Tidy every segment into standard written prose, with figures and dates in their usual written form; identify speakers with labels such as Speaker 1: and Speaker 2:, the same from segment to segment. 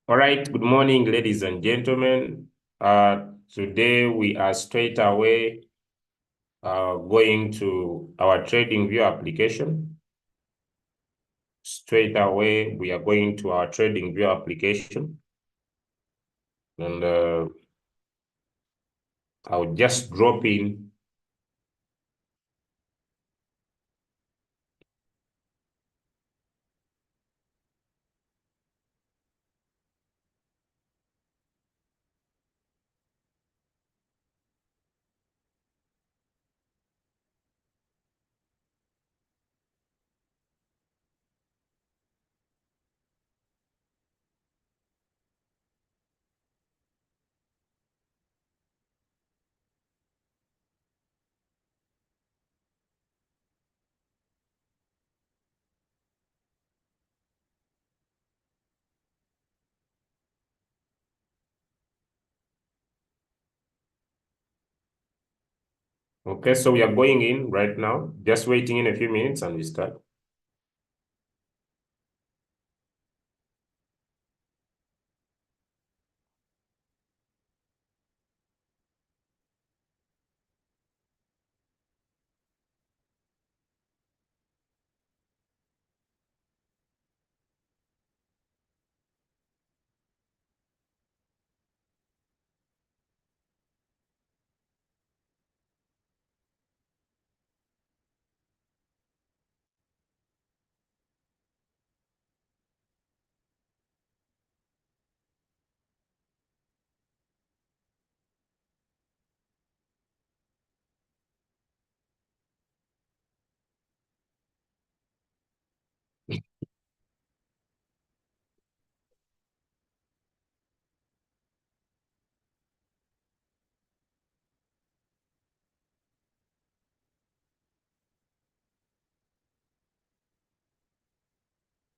Speaker 1: All right, good morning, ladies and gentlemen. Today we are straight away going to our TradingView application. Straight away, we are going to our TradingView application. And I'll just drop in. Okay, so we are going in right now. Just waiting in a few minutes and we start.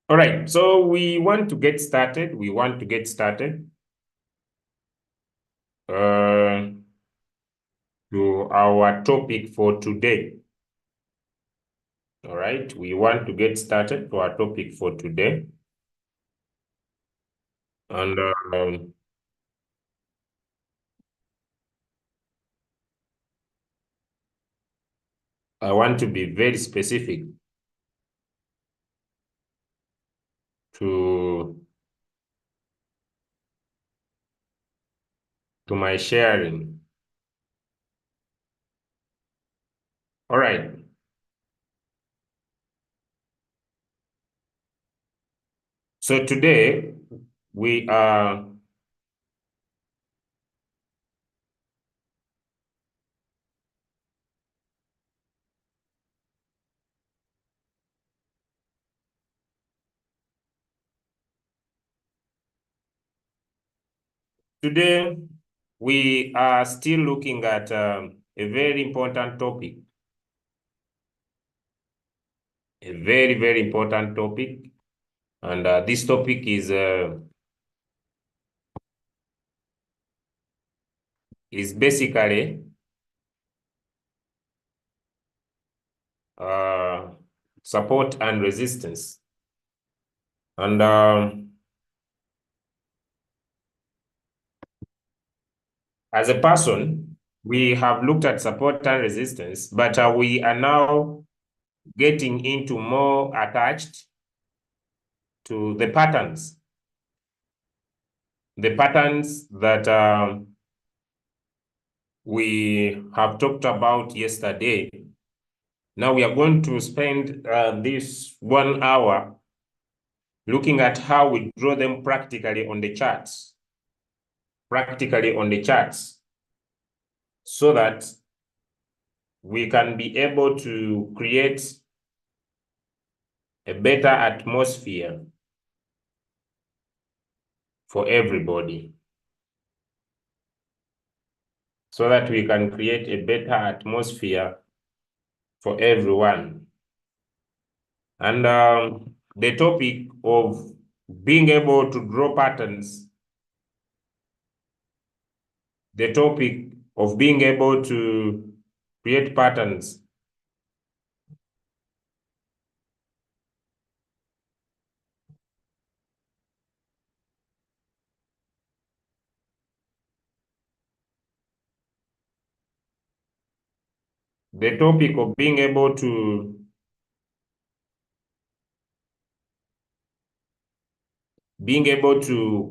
Speaker 1: All right, so we want to get started. To our topic for today. All right, we want to get started to our topic for today. And I want to be very specific to my sharing. All right. So today we are still looking at a very important topic. A very, very important topic. And this topic is basically support and resistance. And as a person, we have looked at support and resistance, but we are now getting into more attached to the patterns. The patterns that we have talked about yesterday. Now we are going to spend this 1 hour looking at how we draw them practically on the charts. So that we can be able to create a better atmosphere for everybody. So that we can create a better atmosphere for everyone. And the topic of being able to draw patterns, the topic of being able to create patterns the topic of being able to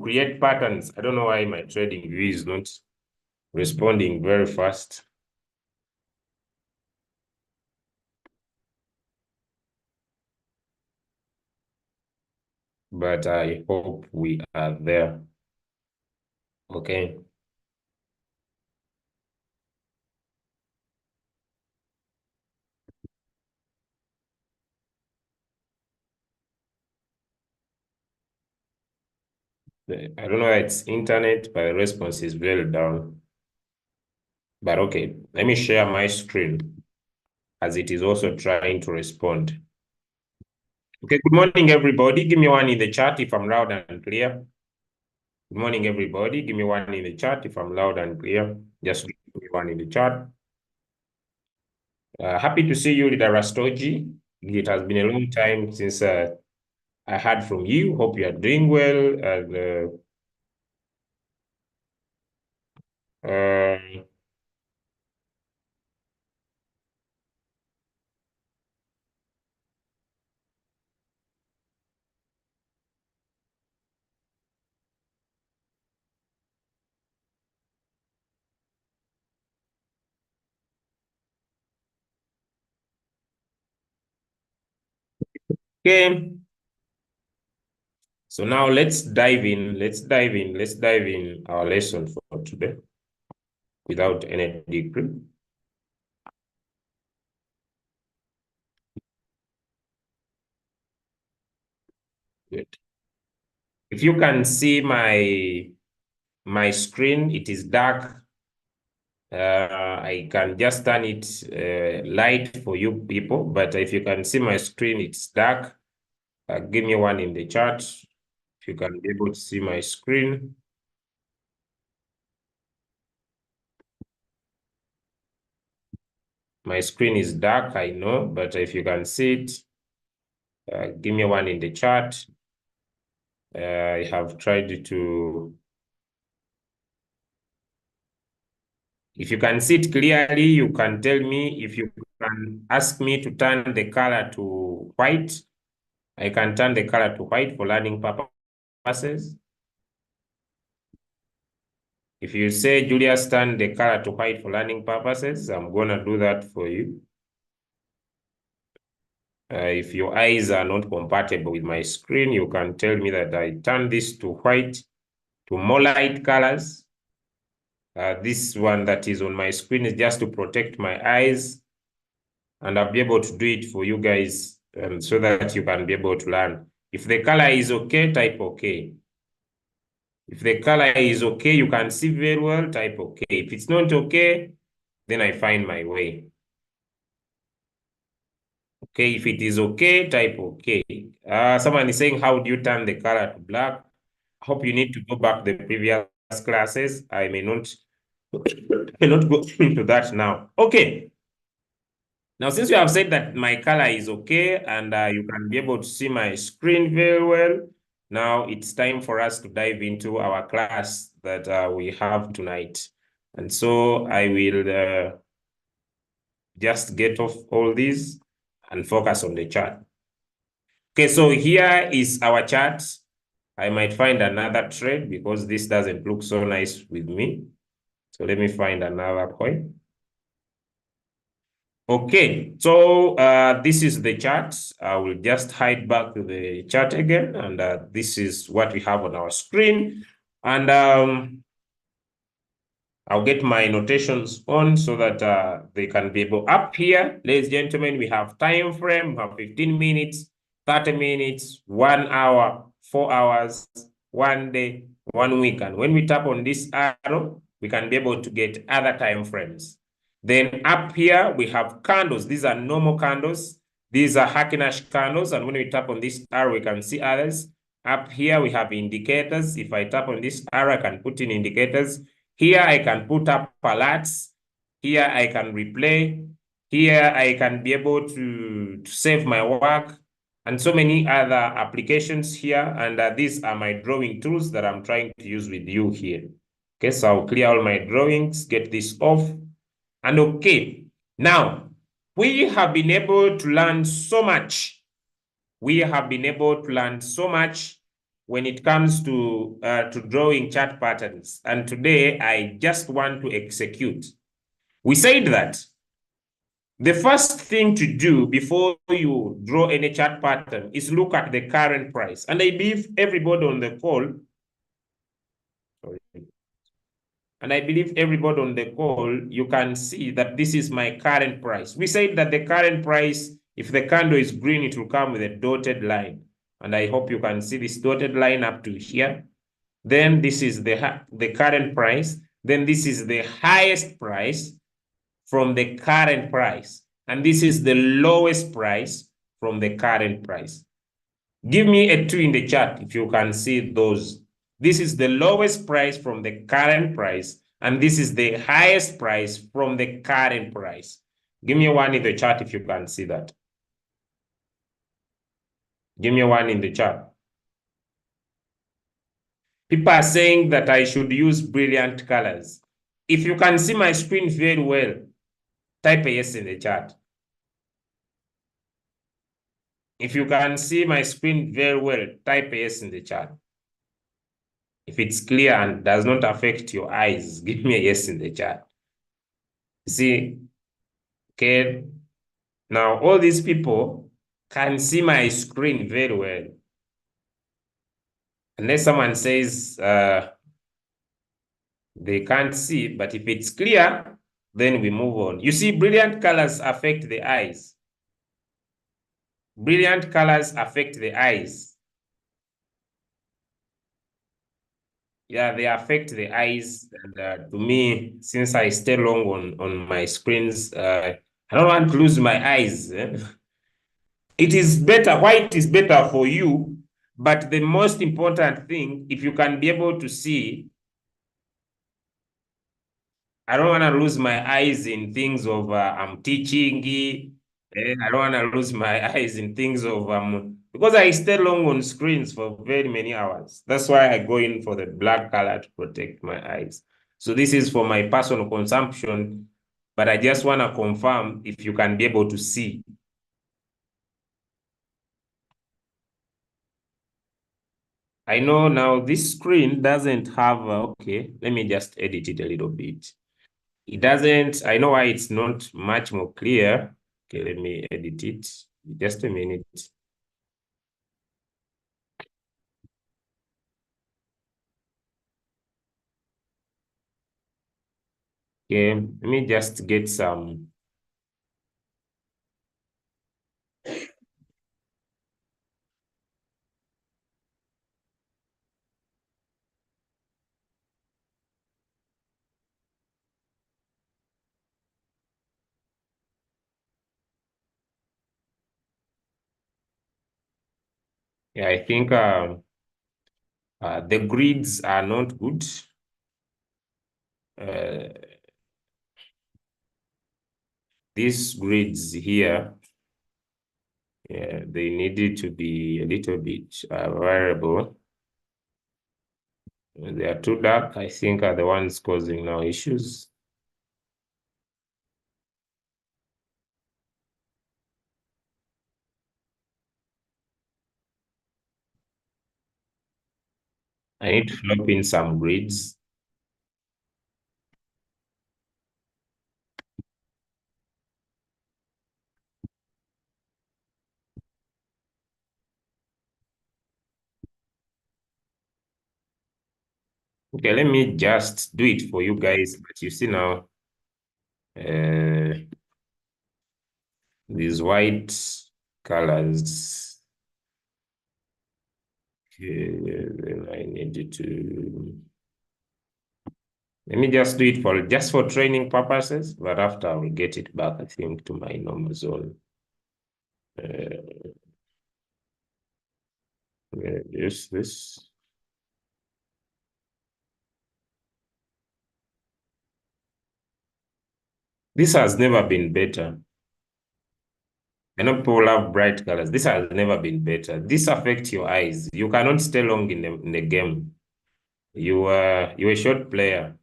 Speaker 1: create patterns. I don't know why my trading view is not responding very fast. But I hope we are there. Okay. I don't know why it's internet, but the response is very down. But okay, let me share my screen as it is also trying to respond. Okay, good morning, everybody. Give me one in the chat if I'm loud and clear. Good morning, everybody. Give me one in the chat if I'm loud and clear. Just give me one in the chat. Happy to see you, Leader Rastoji. It has been a long time since I heard from you. Hope you are doing well. And okay. So now let's dive in. Let's dive in our lesson for today without any degree. Good. If you can see my screen, it is dark. I can just turn it light for you people, but if you can see my screen, it's dark. Give me one in the chat if you can be able to see my screen. My screen is dark, I know, but if you can see it, give me one in the chat. I have tried to... If you can see it clearly, you can tell me. If you can ask me to turn the color to white, I can turn the color to white for learning purposes. If you say, Julius, turn the color to white for learning purposes, I'm gonna do that for you. If your eyes are not compatible with my screen, you can tell me that I turn this to white, to more light colors. This one that is on my screen is just to protect my eyes, and I'll be able to do it for you guys so that you can be able to learn. If the color is okay, type okay. If the color is okay, you can see very well, type okay. If it's not okay, then I find my way. Okay, if it is okay, type okay. Someone is saying, how do you turn the color to black? I hope you need to go back to the previous classes. I may not go into that now. Okay. Now, since you have said that my color is okay and you can be able to see my screen very well, now it's time for us to dive into our class that we have tonight. And so I will just get off all these and focus on the chart. Okay, so here is our chart. I might find another trade because this doesn't look so nice with me. So let me find another coin. Okay, so this is the chart. I will just hide back to the chart again, and this is what we have on our screen. And I'll get my notations on so that they can be able up here. Ladies and gentlemen, we have time frame, we have 15 minutes, 30 minutes, 1 hour, 4 hours, 1 day, 1 week. And when we tap on this arrow, we can be able to get other time frames. Then up here, we have candles. These are normal candles. These are Heikin-Ash candles. And when we tap on this arrow, we can see others. Up here, we have indicators. If I tap on this arrow, I can put in indicators. Here, I can put up alerts. Here, I can replay. Here, I can be able to save my work and so many other applications here. And these are my drawing tools that I'm trying to use with you here. Okay, so I'll clear all my drawings, get this off. And okay, now We have been able to learn so much. We have been able to learn so much when it comes to drawing chart patterns. And today, I just want to execute. We said that the first thing to do before you draw any chart pattern is look at the current price. And I believe everybody on the call, you can see that this is my current price. We said that the current price, if the candle is green, it will come with a dotted line. And I hope you can see this dotted line up to here. Then this is the current price. Then this is the highest price from the current price. And this is the lowest price from the current price. Give me a 2 in the chart if you can see those. This is the lowest price from the current price, and this is the highest price from the current price. Give me 1 in the chart if you can see that. Give me 1 in the chart. People are saying that I should use brilliant colors. If you can see my screen very well, type a yes in the chat. If you can see my screen very well, type a yes in the chat. If it's clear and does not affect your eyes, give me a yes in the chat. See, okay, now all these people can see my screen very well. Unless someone says they can't see, but if it's clear, then we move on. You see, brilliant colors affect the eyes. Brilliant colors affect the eyes. Yeah, they affect the eyes. And to me, since I stay long on my screens, I don't want to lose my eyes. It is better, white is better for you, but the most important thing, if you can be able to see, I don't want to lose my eyes in things of I'm teaching. I don't want to lose my eyes in things of because I stay long on screens for very many hours. That's why I go in for the black color to protect my eyes. So this is for my personal consumption, but I just want to confirm if you can be able to see. I know now this screen doesn't have, okay, let me just edit it a little bit. It doesn't, I know why it's not much more clear. Okay, let me edit it. Just a minute. Okay, let me just get some. Yeah, I think the grids are not good. These grids here, yeah, they needed to be a little bit variable. They are too dark, I think, are the ones causing now issues. I need to flop in some grids. Okay, let me just do it for you guys. But you see now, these white colors. Okay, then I need to. Let me just do it for just for training purposes, but after I will get it back, I think, to my normal zone. This. This has never been better. I know people love bright colors. This has never been better. This affects your eyes. You cannot stay long in the game. You're a short player.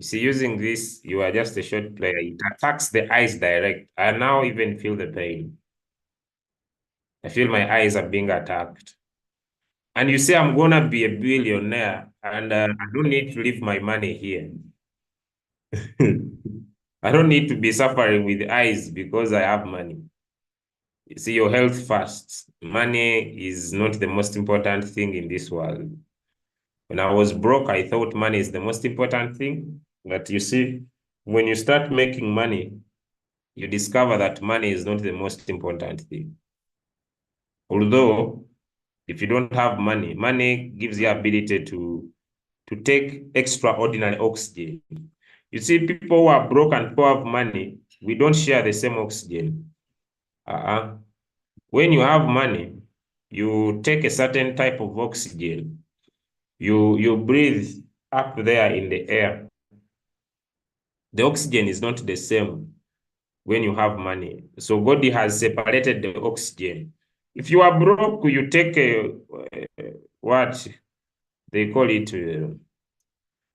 Speaker 1: You see, using this, you are just a short player. It attacks the eyes direct. I now even feel the pain. I feel my eyes are being attacked. And you say I'm gonna be a billionaire and I don't need to leave my money here. I don't need to be suffering with eyes because I have money. You see, your health first. Money is not the most important thing in this world. When I was broke, I thought money is the most important thing. But you see, when you start making money, you discover that money is not the most important thing. Although, if you don't have money, money gives you ability to take extraordinary oxygen. You see, people who are broke and who have money, we don't share the same oxygen. When you have money, you take a certain type of oxygen. You breathe up there in the air. The oxygen is not the same when you have money. So God has separated the oxygen. If you are broke, you take what they call it.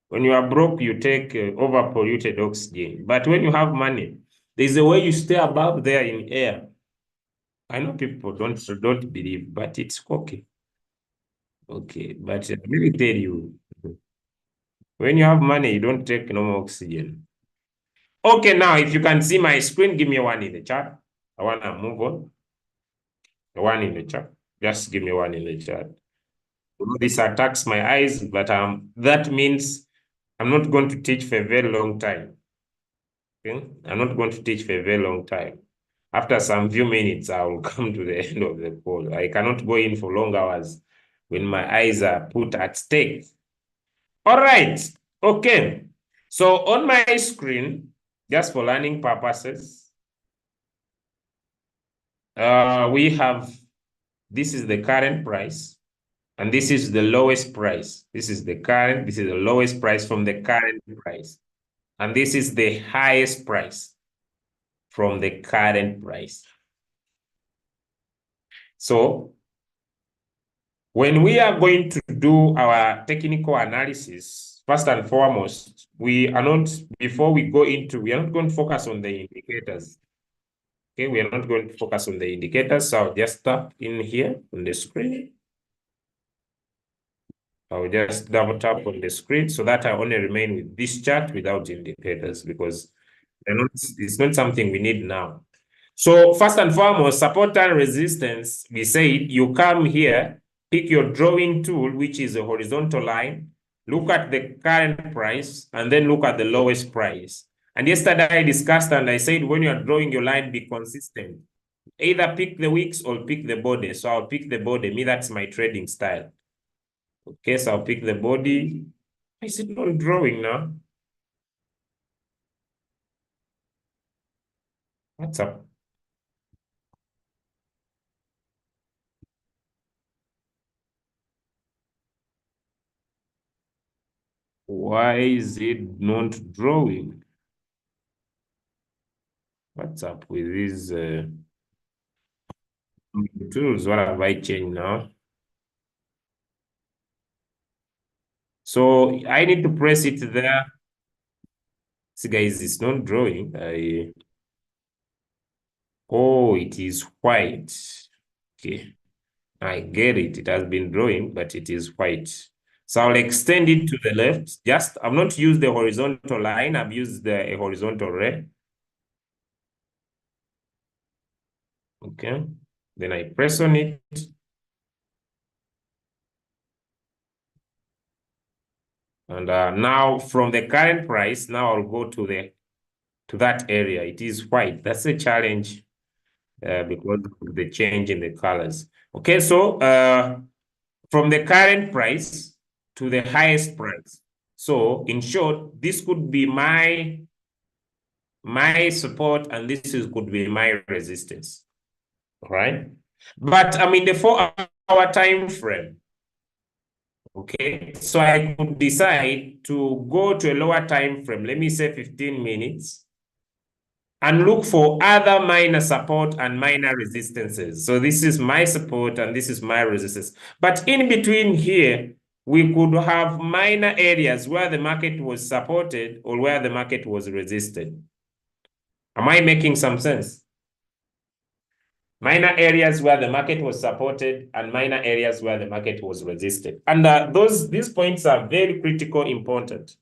Speaker 1: When you are broke, you take overpolluted oxygen. But when you have money, there's a way you stay above there in air. I know people don't believe, but it's okay. Okay, but let me tell you, when you have money, you don't take normal oxygen. Okay, now if you can see my screen, give me one in the chat. I wanna move on. One in the chat. Just give me one in the chat. This attacks my eyes, but that means I'm not going to teach for a very long time. Okay? I'm not going to teach for a very long time. After some few minutes, I will come to the end of the call. I cannot go in for long hours when my eyes are put at stake. All right. Okay. So on my screen, just for learning purposes, we have, this is the current price, and this is the lowest price. This is the current, this is the lowest price from the current price. And this is the highest price from the current price. So when we are going to do our technical analysis, first and foremost, we are not, before we go into, we are not going to focus on the indicators. Okay, we are not going to focus on the indicators. So I'll just tap in here on the screen. I'll just double tap on the screen so that I only remain with this chart without indicators because it's not something we need now. So first and foremost, support and resistance, we said you come here, pick your drawing tool, which is a horizontal line, look at the current price, and then look at the lowest price. And yesterday I discussed and I said when you are drawing your line, be consistent. Either pick the wicks or pick the body. So I'll pick the body. Me, that's my trading style. Okay, so I'll pick the body. Is it not drawing now? What's up? Why is it not drawing? What's up with these tools? What have I changed now? So I need to press it there. See, guys, it's not drawing. Oh, it is white. Okay, I get it. It has been drawing, but it is white. So I'll extend it to the left. Just, I've not used the horizontal line. I've used the horizontal ray. Okay, then I press on it. And now from the current price, now I'll go to that area. It is white. That's a challenge because of the change in the colors. Okay, so from the current price to the highest price. So in short, this could be my support and this could be my resistance. All right. But I'm in the 4-hour time frame. Okay, so I could decide to go to a lower time frame, let me say 15 minutes, and look for other minor support and minor resistances. So this is my support and this is my resistance. But in between here, we could have minor areas where the market was supported or where the market was resisted. Am I making some sense? Minor areas where the market was supported and minor areas where the market was resisted. And these points are very critical, important.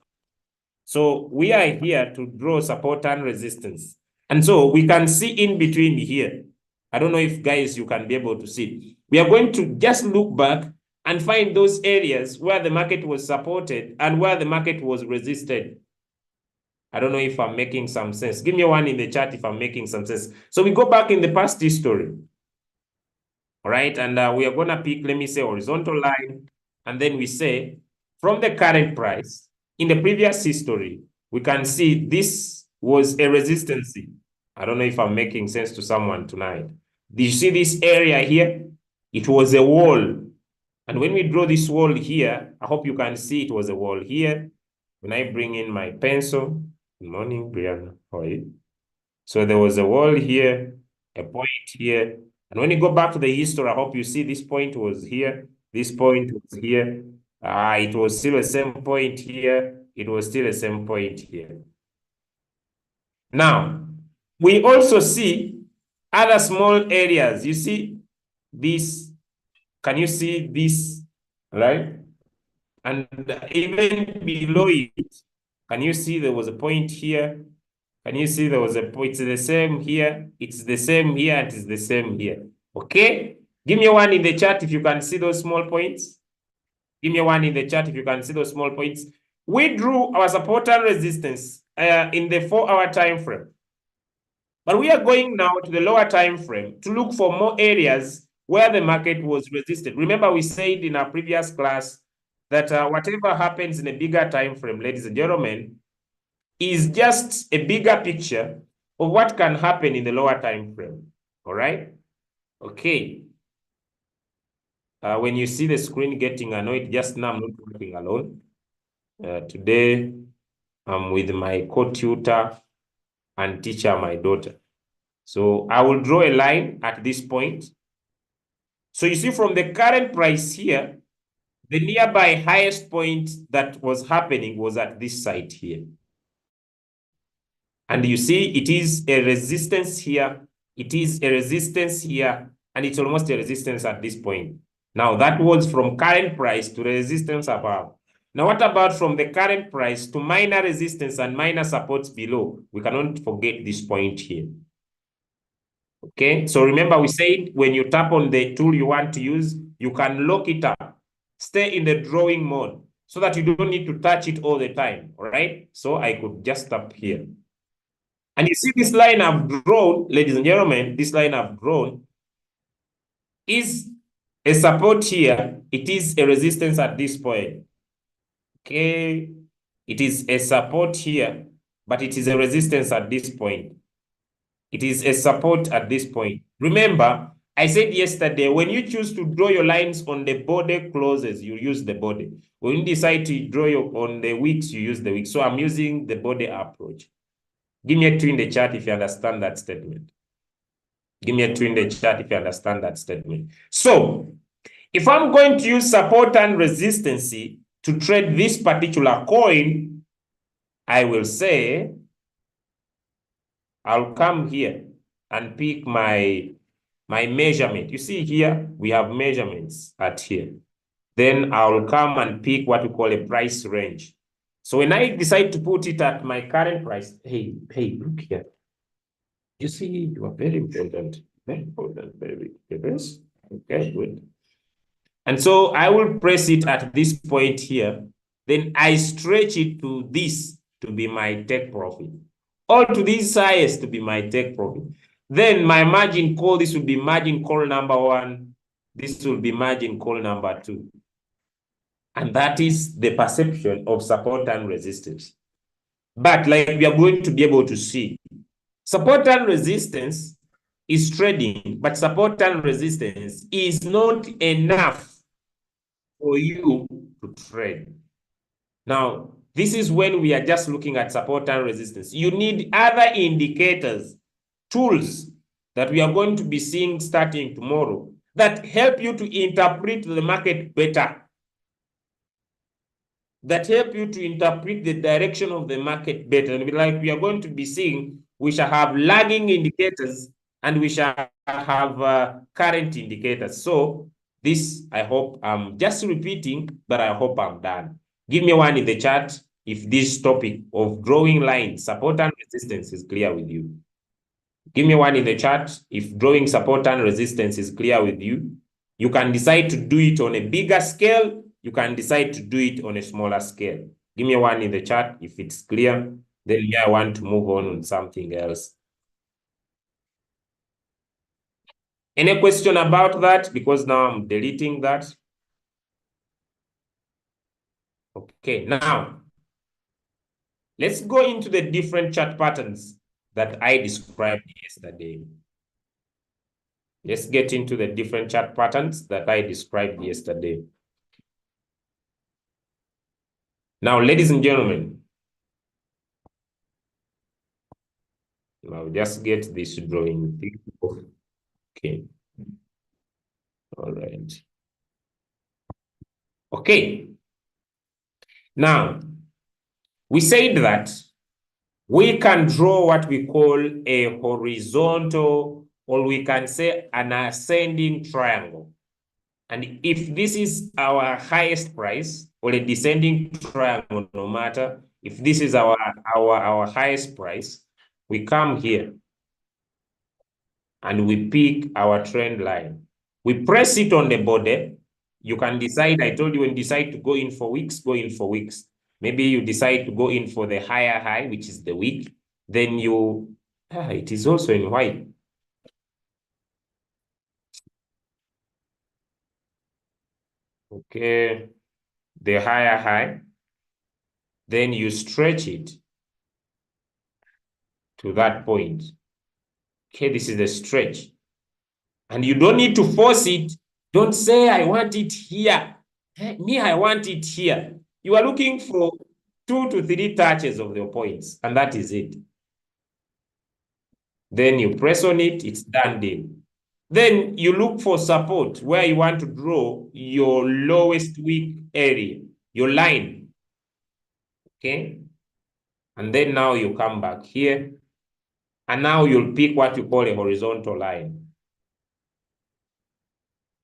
Speaker 1: So we are here to draw support and resistance. And so we can see in between here. I don't know if guys, you can be able to see. We are going to just look back and find those areas where the market was supported and where the market was resisted. I don't know if I'm making some sense. Give me one in the chat if I'm making some sense. So we go back in the past history. All right, and we are going to pick, let me say, horizontal line. And then we say, from the current price, in the previous history, we can see this was a resistance. I don't know if I'm making sense to someone tonight. Do you see this area here? It was a wall. And when we draw this wall here, I hope you can see it was a wall here. When I bring in my pencil, good morning, Brianna, how are you? So there was a wall here, a point here. And when you go back to the history, I hope you see this point was here. This point was here. It was still the same point here. It was still the same point here. Now, we also see other small areas. You see this, can you see this, right? And even below it, can you see there was a point here? Can you see there was a point? It's the same here. It's the same here. It is the same here. Okay? Give me one in the chat if you can see those small points. Give me one in the chat if you can see those small points. We drew our support and resistance in the 4-hour time frame. But we are going now to the lower time frame to look for more areas where the market was resisted. Remember, we said in our previous class that whatever happens in a bigger time frame, ladies and gentlemen, is just a bigger picture of what can happen in the lower time frame. All right? Okay. When you see the screen getting annoyed, just now I'm not working alone. Today, I'm with my co-tutor and teacher, my daughter. So I will draw a line at this point. So you see from the current price here, the nearby highest point that was happening was at this site here. And you see it is a resistance here, it is a resistance here, and it's almost a resistance at this point. Now that was from current price to resistance above. Now what about from the current price to minor resistance and minor supports below? We cannot forget this point here. Okay, so remember we said when you tap on the tool you want to use, you can lock it up. Stay in the drawing mode so that you don't need to touch it all the time, all right? So I could just tap here. And you see this line I've drawn, ladies and gentlemen, this line I've drawn is a support here. It is a resistance at this point. Okay, it is a support here, but it is a resistance at this point. It is a support at this point. Remember, I said yesterday, when you choose to draw your lines on the body closes, you use the body. When you decide to draw on the wicks, you use the wicks. So I'm using the body approach. Give me a 2 in the chat if you understand that statement. Give me a 2 in the chat if you understand that statement. So, if I'm going to use support and resistance to trade this particular coin, I will say, I'll come here and pick my measurement. You see here, we have measurements at here. Then I'll come and pick what we call a price range. So when I decide to put it at my current price, hey, look here. You see, you are very important, very yes. Okay, good. And so I will press it at this point here. Then I stretch it to this to be my take profit, or to this size to be my take profit. Then my margin call, this will be margin call number 1. This will be margin call number 2. And that is the perception of support and resistance. But like we are going to be able to see, support and resistance is trading, but support and resistance is not enough for you to trade. Now, this is when we are just looking at support and resistance. You need other indicators, tools that we are going to be seeing starting tomorrow that help you to interpret the market better. that help you to interpret the direction of the market better. And like we are going to be seeing, we shall have lagging indicators and we shall have current indicators. So this, I hope I'm just repeating, but I hope I'm done. Give me one in the chat if this topic of drawing lines, support and resistance is clear with you. Give me one in the chat if drawing support and resistance is clear with you. You can decide to do it on a bigger scale. You can decide to do it on a smaller scale. Give me one in the chat if it's clear. Then yeah, I want to move on something else. Any question about that? Because now I'm deleting that. Okay, now let's go into the different chart patterns that I described yesterday. Let's get into the different chart patterns that I described yesterday. Now, ladies and gentlemen, now just get this drawing. Okay. All right. Okay. Now, we said that we can draw what we call a horizontal, or we can say an ascending triangle. And if this is our highest price, or a descending triangle, no matter, if this is our highest price, we come here and we pick our trend line. We press it on the body. You can decide, I told you, when you decide to go in for wicks, go in for wicks. Maybe you decide to go in for the higher high, which is the wick. Then you, it is also in white. Okay, the higher high. Then you stretch it to that point. Okay, this is the stretch. And you don't need to force it. Don't say, I want it here. Me, I want it here. You are looking for 2 to 3 touches of the points, and that is it. Then you press on it, it's done deal. Then you look for support where you want to draw your lowest wick area, your line. Okay? And then now you come back here, and now you'll pick what you call a horizontal line.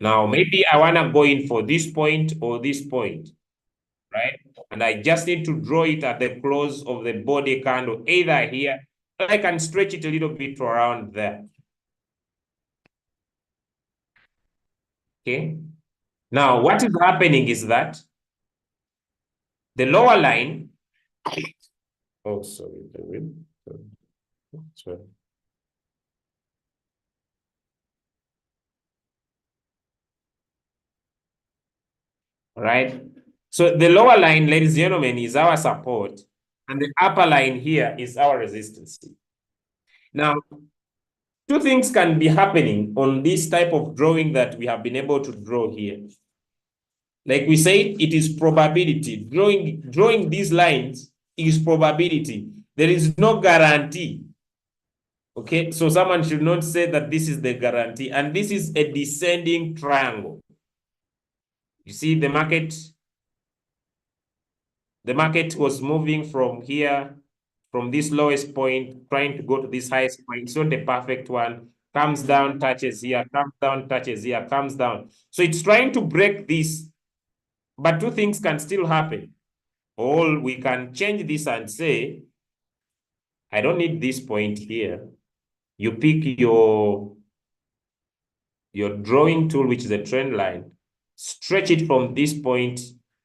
Speaker 1: Now, maybe I want to go in for this point or this point, right? And I just need to draw it at the close of the body candle, either here, I can stretch it a little bit around there. Okay. Now, what is happening is that the lower line, oh, sorry. All right. So the lower line, ladies and gentlemen, is our support, and the upper line here is our resistance. Now, 2 things can be happening on this type of drawing that we have been able to draw here. Like we said, it is probability. Drawing these lines is probability. There is no guarantee. Okay, so someone should not say that this is the guarantee. And this is a descending triangle. You see the market was moving from here, from this lowest point, trying to go to this highest point. It's not the perfect one. Comes down, touches here, comes down, touches here, comes down. So it's trying to break this. But 2 things can still happen. Or we can change this and say, I don't need this point here. You pick your drawing tool, which is a trend line, stretch it from this point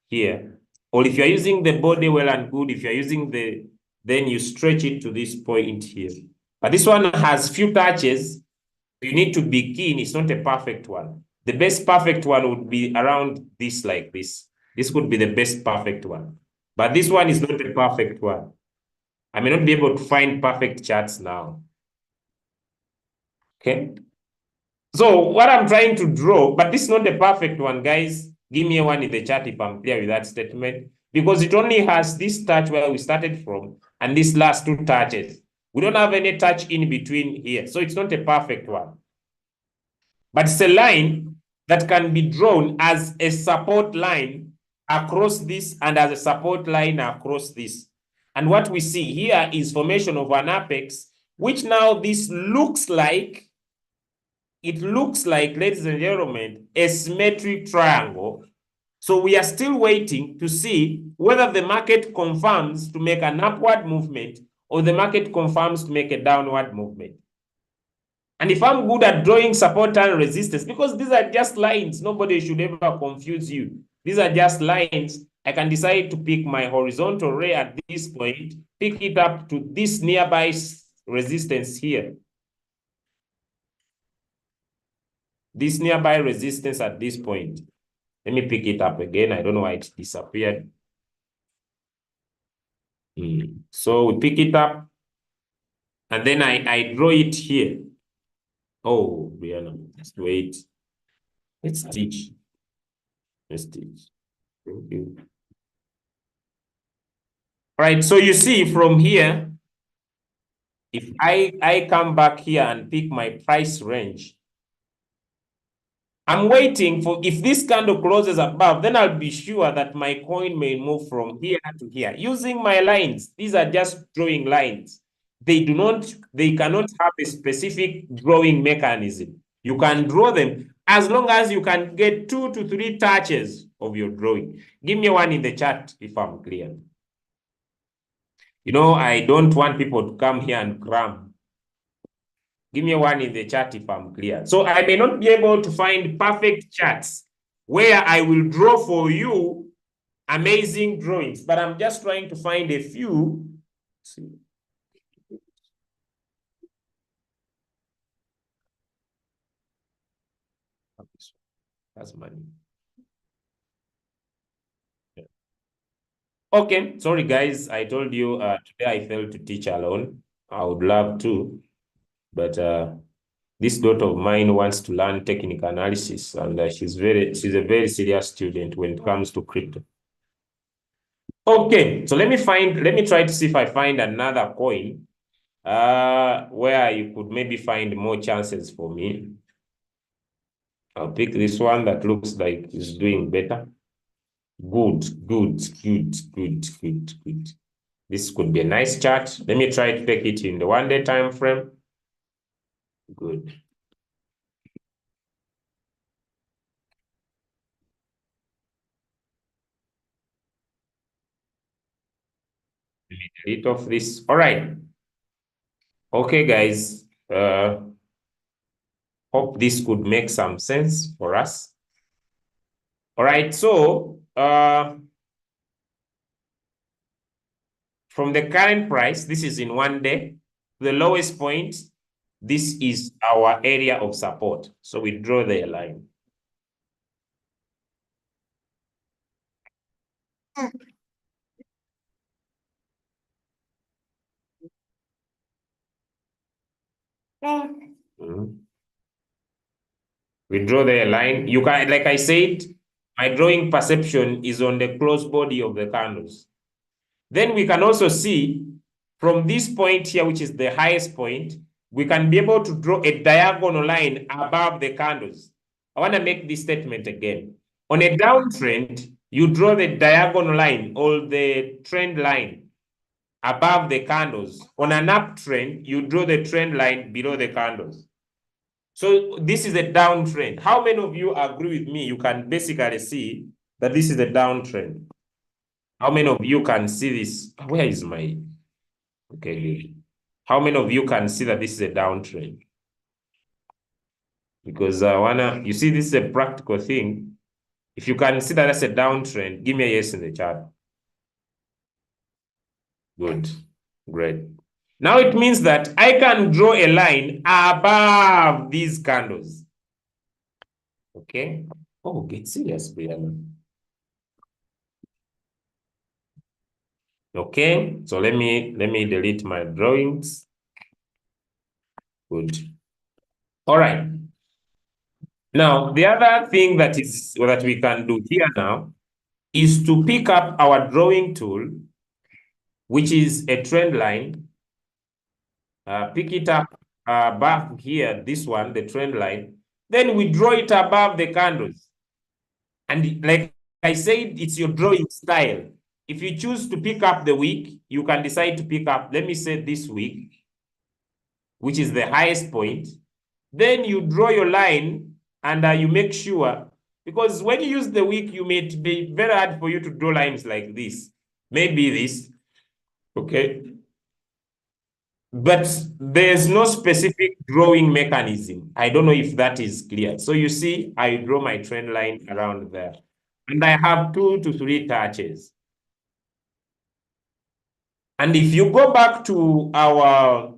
Speaker 1: here. Or if you're using the body, well and good. If you're using then you stretch it to this point here. But this one has few touches. You need to be keen. It's not a perfect one. The best perfect one would be around this, like this. This could be the best perfect one. But this one is not a perfect one. I may not be able to find perfect charts now. Okay. So what I'm trying to draw, but this is not the perfect one, guys. Give me a one in the chat if I'm clear with that statement. Because it only has this touch where we started from and these last 2 touches. We don't have any touch in between here. So it's not a perfect one. But it's a line that can be drawn as a support line across this and as a support line across this. And what we see here is formation of an apex, which now this looks like, ladies and gentlemen, a symmetric triangle. So we are still waiting to see whether the market confirms to make an upward movement or the market confirms to make a downward movement. And if I'm good at drawing support and resistance, because these are just lines, nobody should ever confuse you. These are just lines. I can decide to pick my horizontal ray at this point, pick it up to this nearby resistance here. This nearby resistance at this point. Let me pick it up again. I don't know why it disappeared. So we pick it up, and then I draw it here. Oh, Brianna, just wait. Let's teach. Let's teach. Thank you. All right, so you see from here, if I come back here and pick my price range, I'm waiting for, if this candle closes above, then I'll be sure that my coin may move from here to here using my lines. These are just drawing lines. They cannot have a specific drawing mechanism. You can draw them as long as you can get 2 to 3 touches of your drawing. Give me one in the chat if I'm clear. You know, I don't want people to come here and cram. Give me one in the chat if I'm clear. So I may not be able to find perfect charts where I will draw for you amazing drawings, but I'm just trying to find a few. Let's see. That's money. Yeah. Okay, sorry guys. I told you today I failed to teach alone. I would love to, but this daughter of mine wants to learn technical analysis, and she's a very serious student when it comes to crypto. Okay, so let me try to see if I find another coin where you could maybe find more chances for me. I'll pick this one that looks like it's doing better. Good. This could be a nice chart. Let me try to take it in the 1-day time frame. Good. Let me delete off this. All right. Okay, guys. Hope this could make some sense for us. All right, so from the current price, this is in 1 day, the lowest point, this is our area of support. So we draw the line. We draw the line. You can, like I said, my drawing perception is on the close body of the candles. Then we can also see from this point here, which is the highest point, we can be able to draw a diagonal line above the candles. I want to make this statement again. On a downtrend, you draw the diagonal line or the trend line above the candles. On an uptrend, you draw the trend line below the candles. So this is a downtrend. How many of you agree with me? You can basically see that this is a downtrend. How many of you can see this? Where is my... Okay. How many of you can see that this is a downtrend? Because you see, this is a practical thing. If you can see that that's a downtrend, give me a yes in the chat. Good. Great. Now it means that I can draw a line above these candles. Okay. Oh, get serious, Brianna. Okay, so let me delete my drawings. Good. All right. Now, the other thing that we can do here now is to pick up our drawing tool, which is a trend line. Pick it up back here, this one, the trend line. Then we draw it above the candles. And like I said, it's your drawing style. If you choose to pick up the week, you can decide to pick up, let me say this week, which is the highest point. Then you draw your line and you make sure, because when you use the week, you may be very hard for you to draw lines like this. Maybe this, okay? But there's no specific drawing mechanism. I don't know if that is clear. So you see, I draw my trend line around there. And I have 2 to 3 touches. And if you go back to our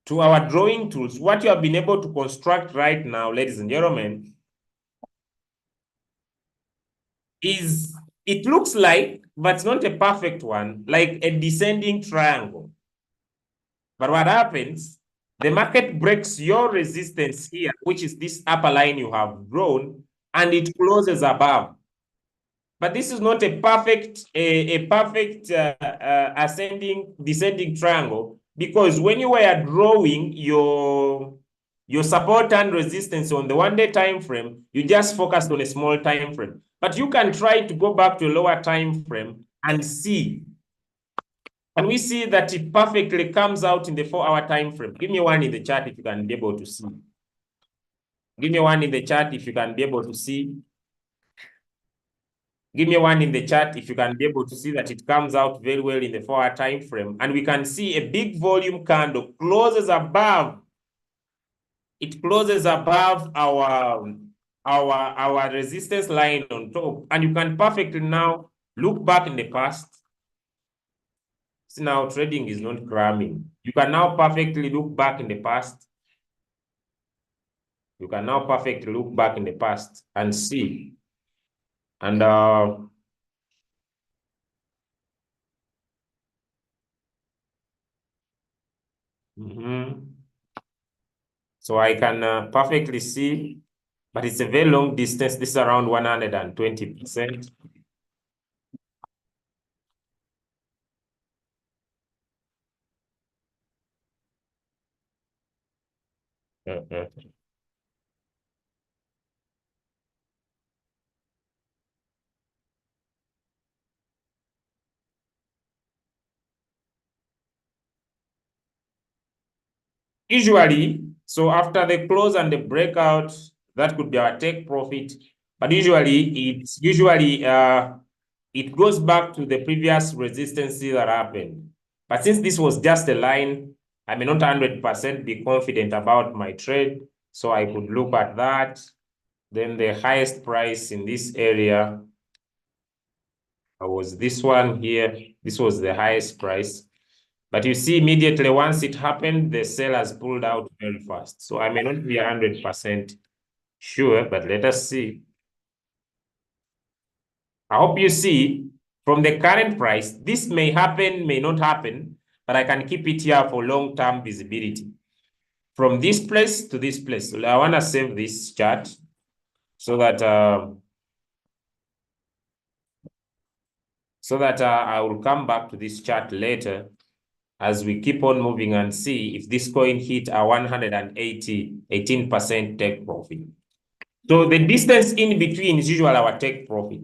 Speaker 1: drawing tools, what you have been able to construct right now, ladies and gentlemen, is it looks like, but it's not a perfect one, like a descending triangle. But what happens, the market breaks your resistance here, which is this upper line you have drawn, and it closes above. But this is not a perfect, descending triangle, because when you were drawing your support and resistance on the 1-day time frame, you just focused on a small time frame. But you can try to go back to a lower time frame and see. And we see that it perfectly comes out in the 4-hour time frame. Give me one in the chart if you can be able to see. Give me one in the chart if you can be able to see. Give me one in the chart if you can be able to see that it comes out very well in the 4-hour time frame. And we can see a big volume candle closes above. It closes above our resistance line on top. And you can perfectly now look back in the past. See, now trading is not cramming. You can now perfectly look back in the past. You can now perfectly look back in the past and see. And so I can perfectly see, but it's a very long distance. This is around 120%. Usually, so after the close and the breakout, that could be our take profit. But usually, it goes back to the previous resistance that happened. But since this was just a line, I may not 100% be confident about my trade. So I could look at that. Then the highest price in this area was this one here. This was the highest price. But you see, immediately once it happened, the sellers pulled out very fast. So I may not be 100% sure, but let us see. I hope you see from the current price, this may happen, may not happen, but I can keep it here for long-term visibility. From this place to this place. So I want to save this chart so that I will come back to this chart later as we keep on moving and see if this coin hit a 18% take profit. So the distance in between is usually our take profit.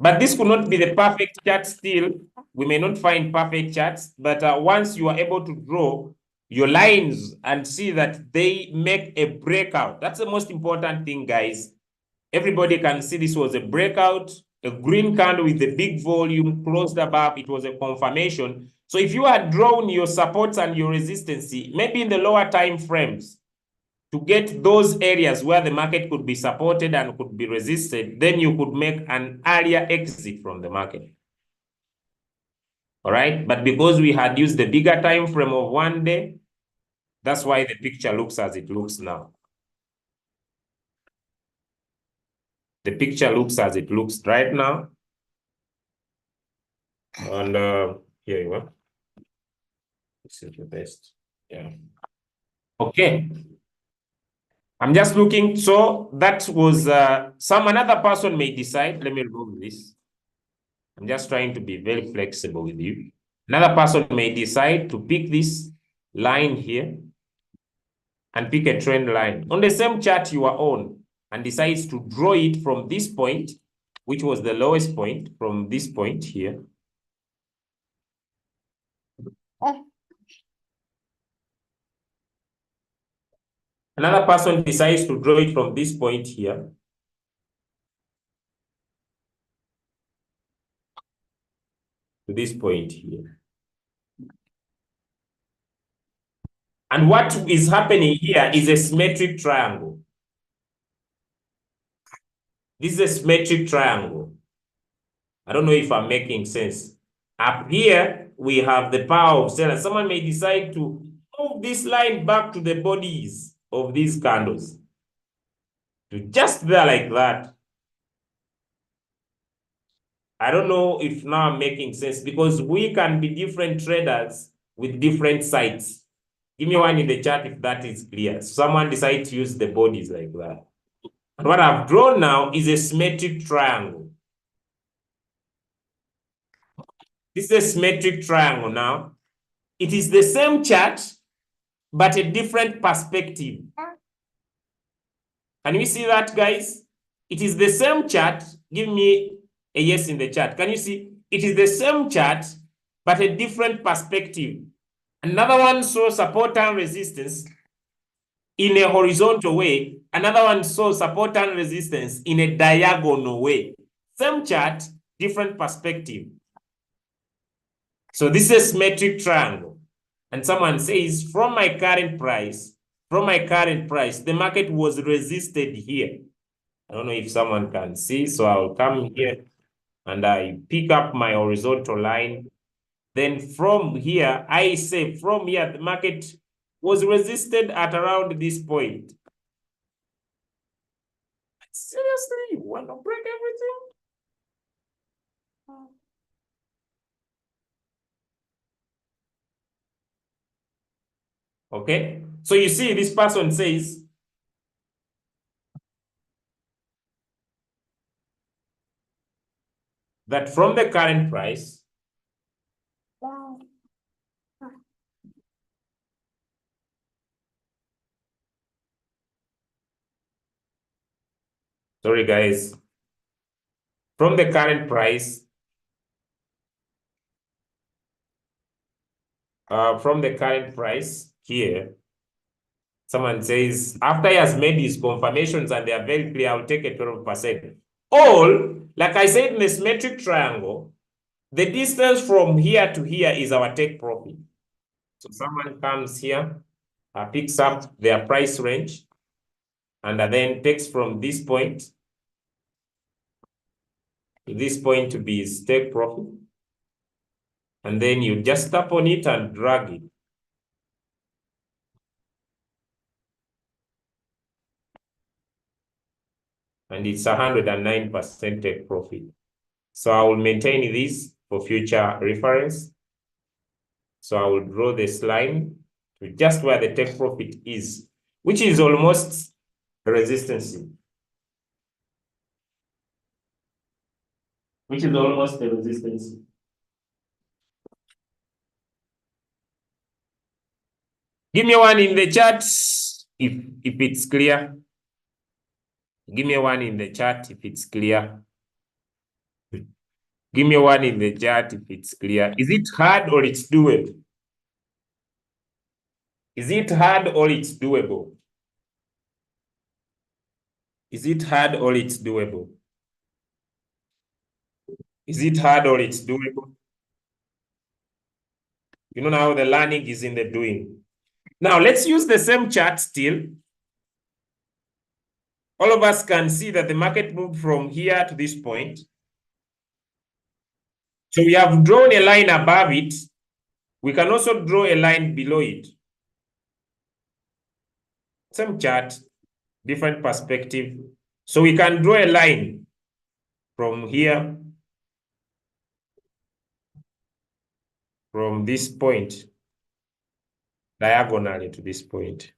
Speaker 1: But this could not be the perfect chart still. We may not find perfect charts, but once you are able to draw your lines and see that they make a breakout, that's the most important thing, guys. Everybody can see this was a breakout, a green candle with a big volume closed above. It was a confirmation. So if you had drawn your supports and your resistance, maybe in the lower time frames, to get those areas where the market could be supported and could be resisted, then you could make an earlier exit from the market. All right, but because we had used the bigger time frame of 1 day, that's why the picture looks as it looks now. The picture looks as it looks right now. And here you are. This is the best. Yeah. Okay. I'm just looking. So that was another person may decide. Let me remove this. I'm just trying to be very flexible with you. Another person may decide to pick this line here and pick a trend line on the same chart you are on. and decides to draw it from this point, which was the lowest point, from this point here. Another person decides to draw it from this point here. To this point here. And what is happening here is a symmetric triangle. This is a symmetric triangle. I don't know if I'm making sense. Up here, we have the power of seller. Someone may decide to move this line back to the bodies of these candles. To just there like that. I don't know if now I'm making sense because we can be different traders with different sites. Give me one in the chat if that is clear. So someone decides to use the bodies like that. And what I've drawn now is a symmetric triangle. This is a symmetric triangle now. It is the same chart, but a different perspective. Can you see that, guys? It is the same chart. Give me a yes in the chat. Can you see? It is the same chart, but a different perspective. Another one saw support and resistance in a horizontal way. Another one saw support and resistance in a diagonal way. Same chart, different perspective. So this is a symmetric triangle. And someone says, from my current price, the market was resisted here. I don't know if someone can see. So I'll come here and I pick up my horizontal line. Then from here, I say from here, the market was resisted at around this point. Seriously, you want to break everything? Okay, so you see this person says, that from the current price, sorry guys, from the current price, here, someone says, after he has made his confirmations and they are very clear, I'll take a 12%. All, like I said in the symmetric triangle, the distance from here to here is our take profit. So someone comes here, picks up their price range, and then takes from this point to this point to be his take profit. And then you just tap on it and drag it. And it's 109% take profit. So I will maintain this for future reference. So I will draw this line to just where the take profit is, which is almost resistance. Which is almost the resistance. Give me one in the chat if it's clear. Give me one in the chat if it's clear. Give me one in the chat if it's clear. Is it hard or it's doable? Is it hard or it's doable? Is it hard or it's doable? Is it hard or it's doable? You know, now the learning is in the doing. Now let's use the same chart still. All of us can see that the market moved from here to this point. So we have drawn a line above it. We can also draw a line below it. Same chart, different perspective. So we can draw a line from here, from this point, diagonally to this point.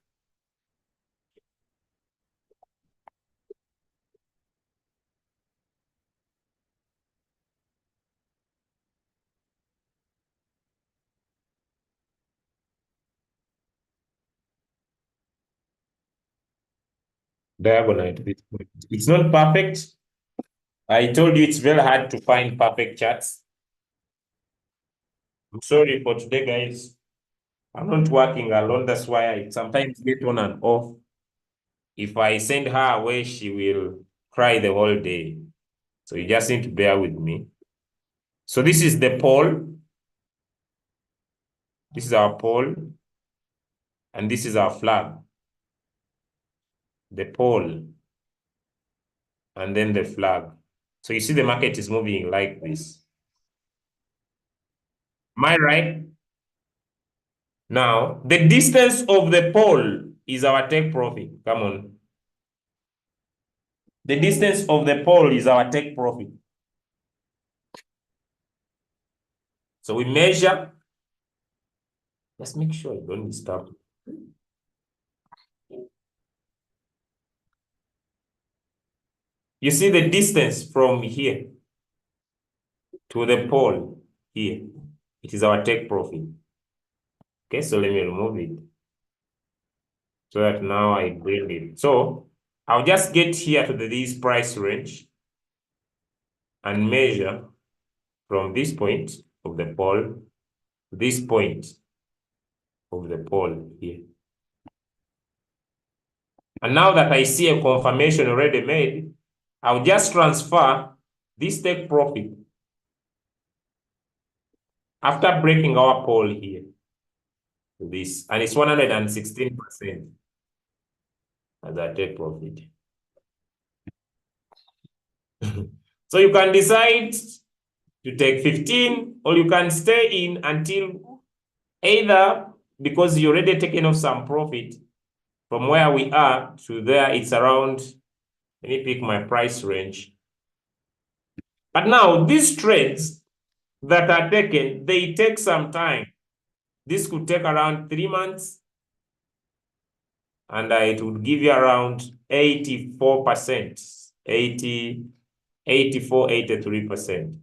Speaker 1: diagonal at this point. It's not perfect. I told you it's very hard to find perfect charts. I'm sorry for today, guys. I'm not working alone. That's why I sometimes get on and off. If I send her away, she will cry the whole day. So you just need to bear with me. So this is the pole. This is our pole. And this is our flag. The pole. And then the flag. So you see the market is moving like this. Am I right? Now, the distance of the pole is our take profit. Come on. The distance of the pole is our take profit. So we measure. Let's make sure you don't disturb. You see the distance from here to the pole here. It is our take profit. Okay, so let me remove it. So that now I bring it. So I'll just get here to this price range and measure from this point of the pole to this point of the pole here. And now that I see a confirmation already made, I'll just transfer this take profit after breaking our pole here to this, and it's 116% as a take profit. So you can decide to take 15, or you can stay in until either, because you already taken off some profit from where we are to there, it's around, let me pick my price range. But now these trades that are taken, they take some time. This could take around 3 months, and it would give you around 84%, 84, 83%.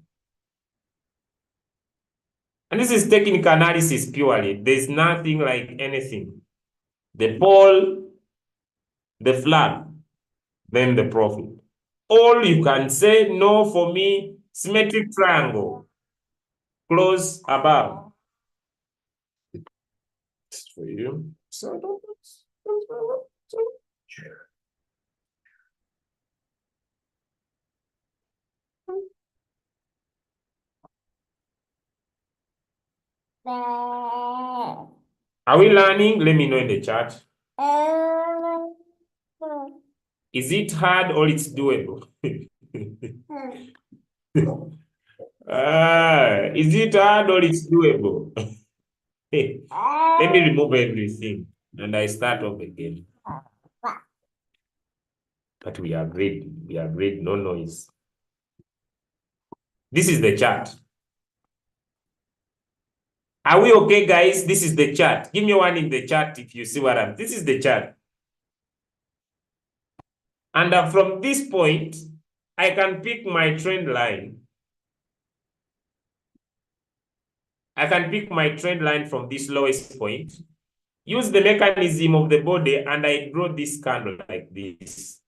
Speaker 1: And this is technical analysis purely. There's nothing like anything. The pole, the flag, then the profit. All you can say, no, for me, symmetric triangle, close above. It's for you. So don't. Are we learning? Let me know in the chat. Is it hard or it's doable? Is it hard or it's doable? Let me remove everything and I start off again. But we agreed, no noise. This is the chart. Are we okay, guys? This is the chart. Give me one in the chat if you see what I'm. This is the chart. And from this point, I can pick my trend line. I can pick my trend line from this lowest point, use the mechanism of the body, and I draw this candle like this.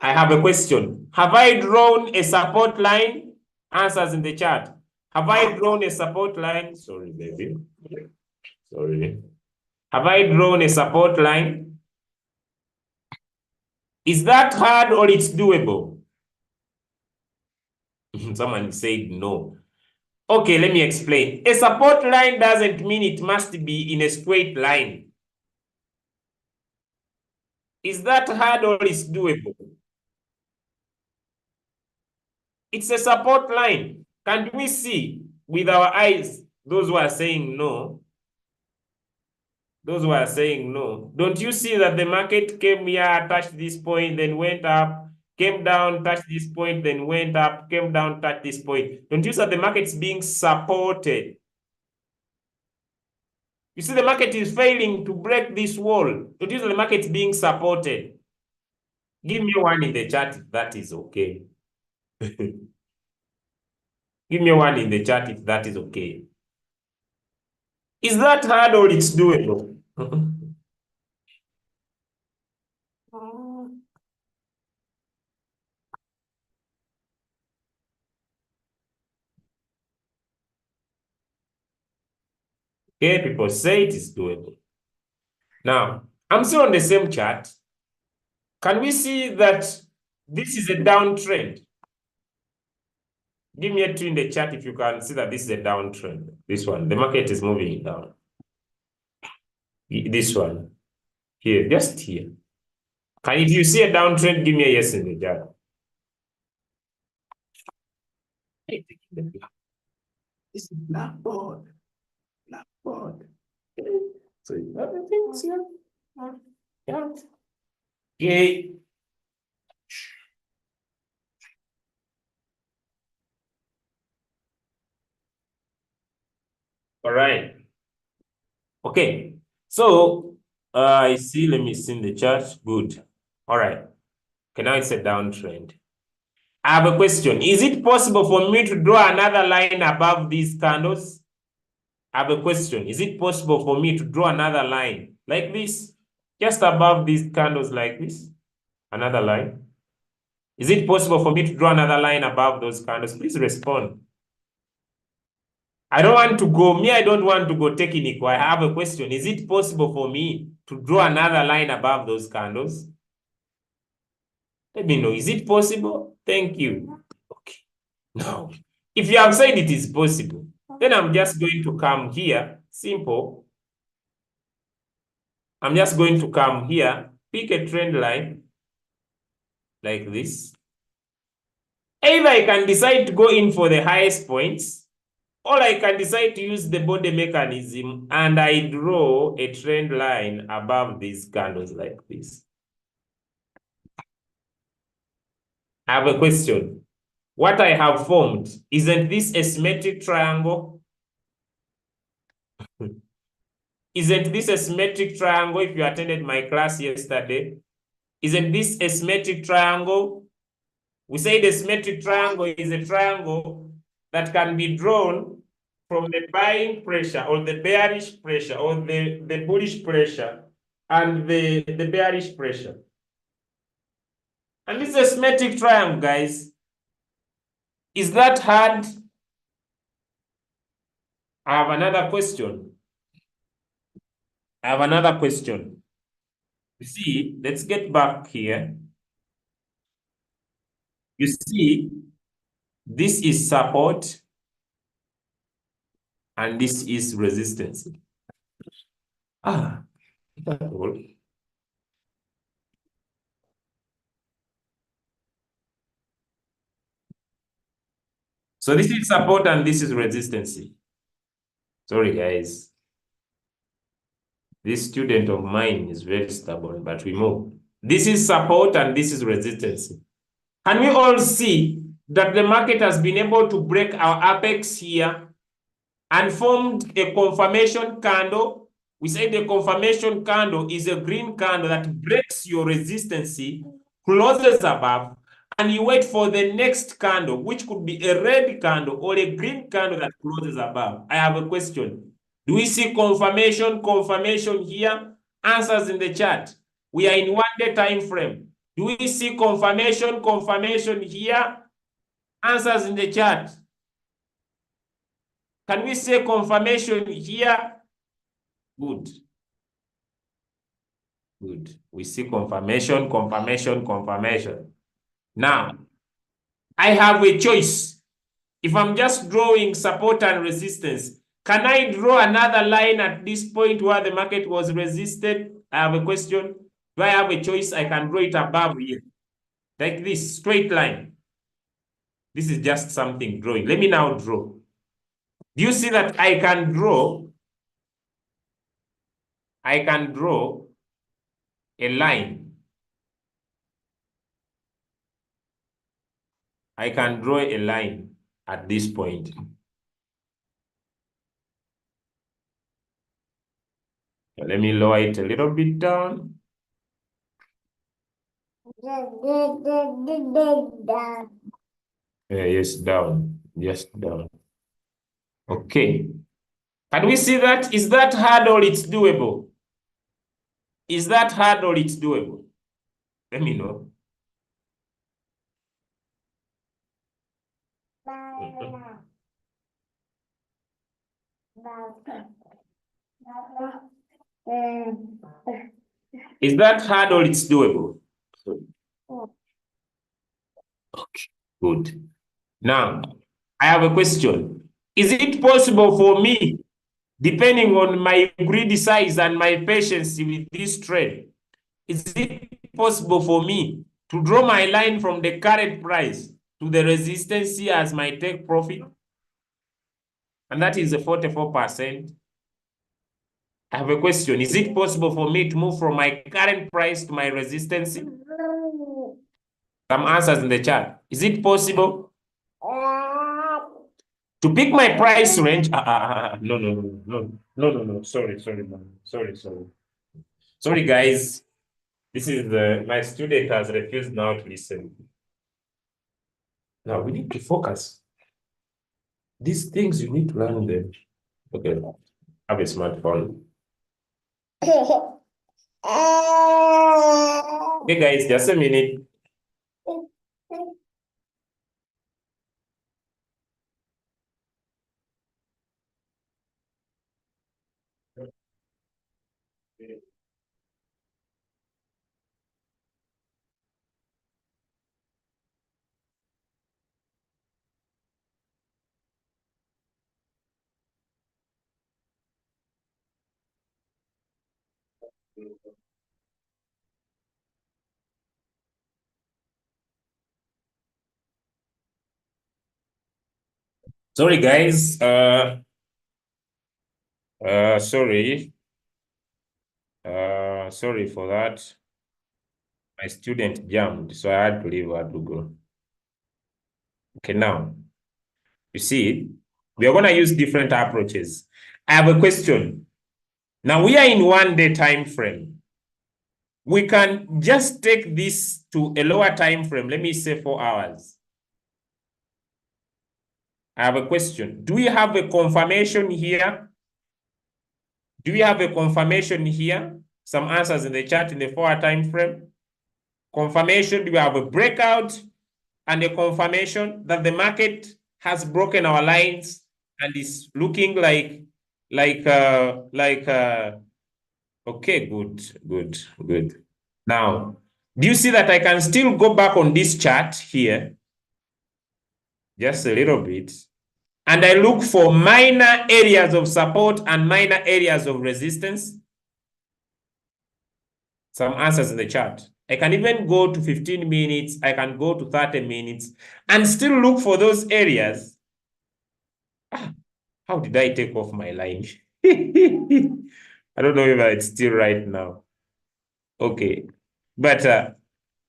Speaker 1: I have a question. Have I drawn a support line? Answers in the chat. Have I drawn a support line? Sorry, baby. Sorry. Have I drawn a support line? Is that hard or it's doable? Someone said no. Okay, let me explain. A support line doesn't mean it must be in a straight line. Is that hard or is doable? It's a support line. Can we see with our eyes those who are saying no? Those who are saying no. Don't you see that the market came here, touched this point, then went up, came down, touched this point, then went up, came down, touched this point? Don't you see that the market is being supported? You see the market is failing to break this wall. Don't you see the market is being supported? Give me one in the chat if that is okay. Give me one in the chat if that is okay. Is that hard or it's doable? Okay, people say it is doable. Now, I'm still on the same chart. Can we see that this is a downtrend? Give me a 2 in the chart if you can see that this is a downtrend. This one, the market is moving down. This one, here, just here. If you see a downtrend, give me a yes in the chart. This is Blackboard. Blackboard. So other things here. Yeah. Okay. All right. Okay. So I see. Let me see in the chart. Good. All right. Okay, now it's a downtrend. I have a question. Is it possible for me to draw another line above these candles? I have a question. Is it possible for me to draw another line like this? Just above these candles like this? Another line? Is it possible for me to draw another line above those candles? Please respond. I don't want to go, I don't want to go technical. I have a question. Is it possible for me to draw another line above those candles? Let me know. Is it possible? Thank you. Okay. Now, if you have said it is possible, then I'm just going to come here. Simple. I'm just going to come here, pick a trend line like this. Either I can decide to go in for the highest points, or I can decide to use the body mechanism and I draw a trend line above these candles like this. I have a question. What I have formed, isn't this a symmetric triangle? Isn't this a symmetric triangle if you attended my class yesterday? Isn't this a symmetric triangle? We say the symmetric triangle is a triangle that can be drawn from the buying pressure or the bearish pressure or the bullish pressure and the bearish pressure. And this is a symmetric triangle, guys. Is that hard? I have another question. You see, let's get back here. You see, this is support and this is resistance. That's all. So this is support and this is resistance. Sorry, guys. This student of mine is very stubborn, but we move. This is support and this is resistance. Can we all see that the market has been able to break our apex here and formed a confirmation candle? We say the confirmation candle is a green candle that breaks your resistance, closes above, and you wait for the next candle, which could be a red candle or a green candle that closes above. I have a question. Do we see confirmation here? Answers in the chat. We are in 1 day time frame. Do we see confirmation here? Answers in the chat. Can we say confirmation here? Good. Good. We see confirmation. Now, I have a choice. If I'm just drawing support and resistance, can I draw another line at this point where the market was resisted? I have a question. Do I have a choice? I can draw it above here. Like this, straight line. This is just something drawing. Let me now draw. Do you see that I can draw a line. I can draw a line at this point. So let me lower it a little bit down. Yes, down. Just down. Okay. Can we see that? Is that hard or it's doable? Is that hard or it's doable? Let me know. Is that hard or it's doable? Okay, good. Now, I have a question. Is it possible for me, depending on my greedy size and my patience with this trade, is it possible for me to draw my line from the current price to the resistance here as my take profit? And that is a 44%. I have a question. Is it possible for me to move from my current price to my resistance? Some answers in the chat. Is it possible? To pick my price range, no. Sorry, man. Sorry. Sorry, guys. This is my student has refused now to listen. Now we need to focus. These things you need to learn them. Okay, have a smartphone. Okay, guys, just a minute. Sorry, guys. Sorry. Sorry for that. My student jammed, so I had to leave her to go. Okay, now, you see, we are going to use different approaches. I have a question. Now, we are in 1 day time frame. We can just take this to a lower time frame. Let me say 4 hours. I have a question. Do we have a confirmation here? Do we have a confirmation here? Some answers in the chat in the 4-hour time frame. Confirmation, do we have a breakout and a confirmation that the market has broken our lines and is looking like okay, good. Now, do you see that I can still go back on this chart here? Just a little bit. And I look for minor areas of support and minor areas of resistance. Some answers in the chart. I can even go to 15 minutes. I can go to 30 minutes and still look for those areas. How did I take off my line? I don't know if it's still right now. Okay. But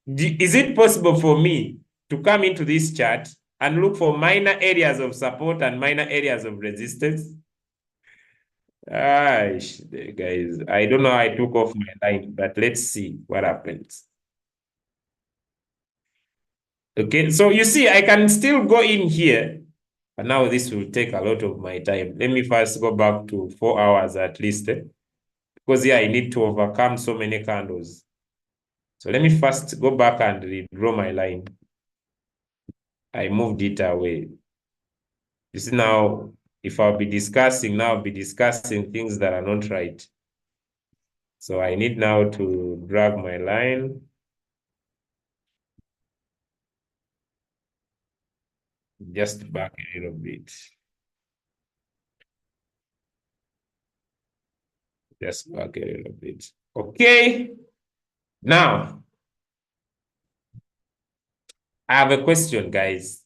Speaker 1: is it possible for me to come into this chart and look for minor areas of support and minor areas of resistance? Guys, I don't know how I took off my line, but let's see what happens. Okay, so you see, I can still go in here, but now this will take a lot of my time. Let me first go back to 4 hours at least, because I need to overcome so many candles. So let me first go back and redraw my line. I moved it away. You see now, if I'll be discussing things that are not right. So I need now to drag my line. Just back a little bit. Just back a little bit. Okay. Now, I have a question, guys.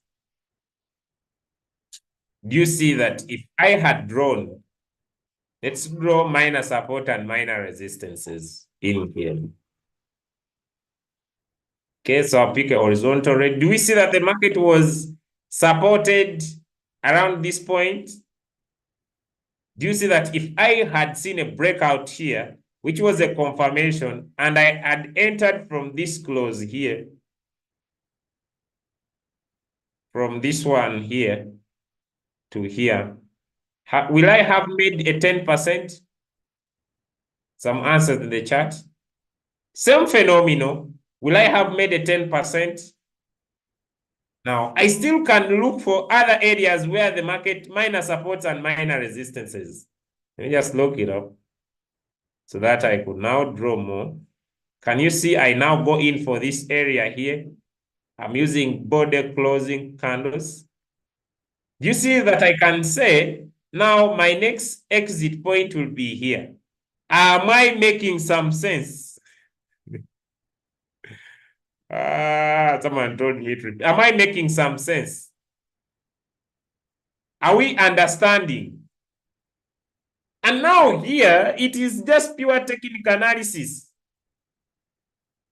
Speaker 1: Do you see that if I had drawn, let's draw minor support and minor resistances in here. Okay, so I'll pick a horizontal rate. Do we see that the market was supported around this point? Do you see that if I had seen a breakout here, which was a confirmation, and I had entered from this close here, from this one here to here, will I have made a 10%? Some answers in the chat. Same phenomenon. Will I have made a 10%? Now, I still can look for other areas where the market minor supports and minor resistances. Let me just look it up so that I could now draw more. Can you see I now go in for this area here? I'm using border closing candles. You see that I can say, now my next exit point will be here. Am I making some sense? Someone told me to. Am I making some sense? Are we understanding? And now here, it is just pure technical analysis.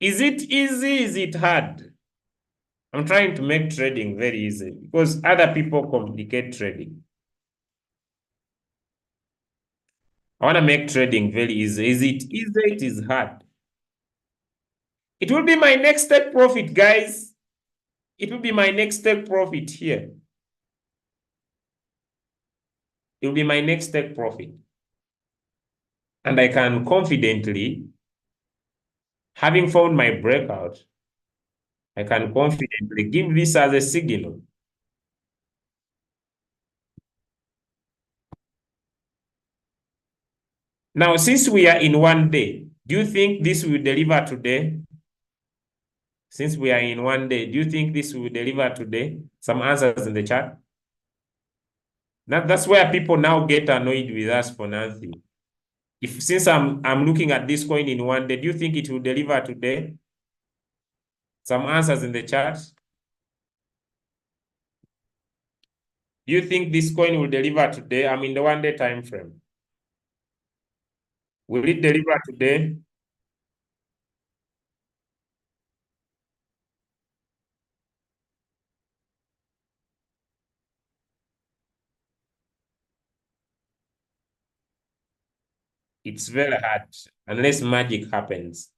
Speaker 1: Is it easy? Is it hard? I'm trying to make trading very easy because other people complicate trading. I want to make trading very easy. Is it easy? It is hard. It will be my next step profit, guys. It will be my next step profit here. It will be my next step profit. And I can confidently, having found my breakout, I can confidently give this as a signal. Now, since we are in one day, do you think this will deliver today? Since we are in one day, do you think this will deliver today? Some answers in the chat. That's where people now get annoyed with us for nothing. Since I'm looking at this coin in one day, do you think it will deliver today? Some answers in the chat. Do you think this coin will deliver today? I'm in the one day time frame. Will it deliver today? It's very hard unless magic happens.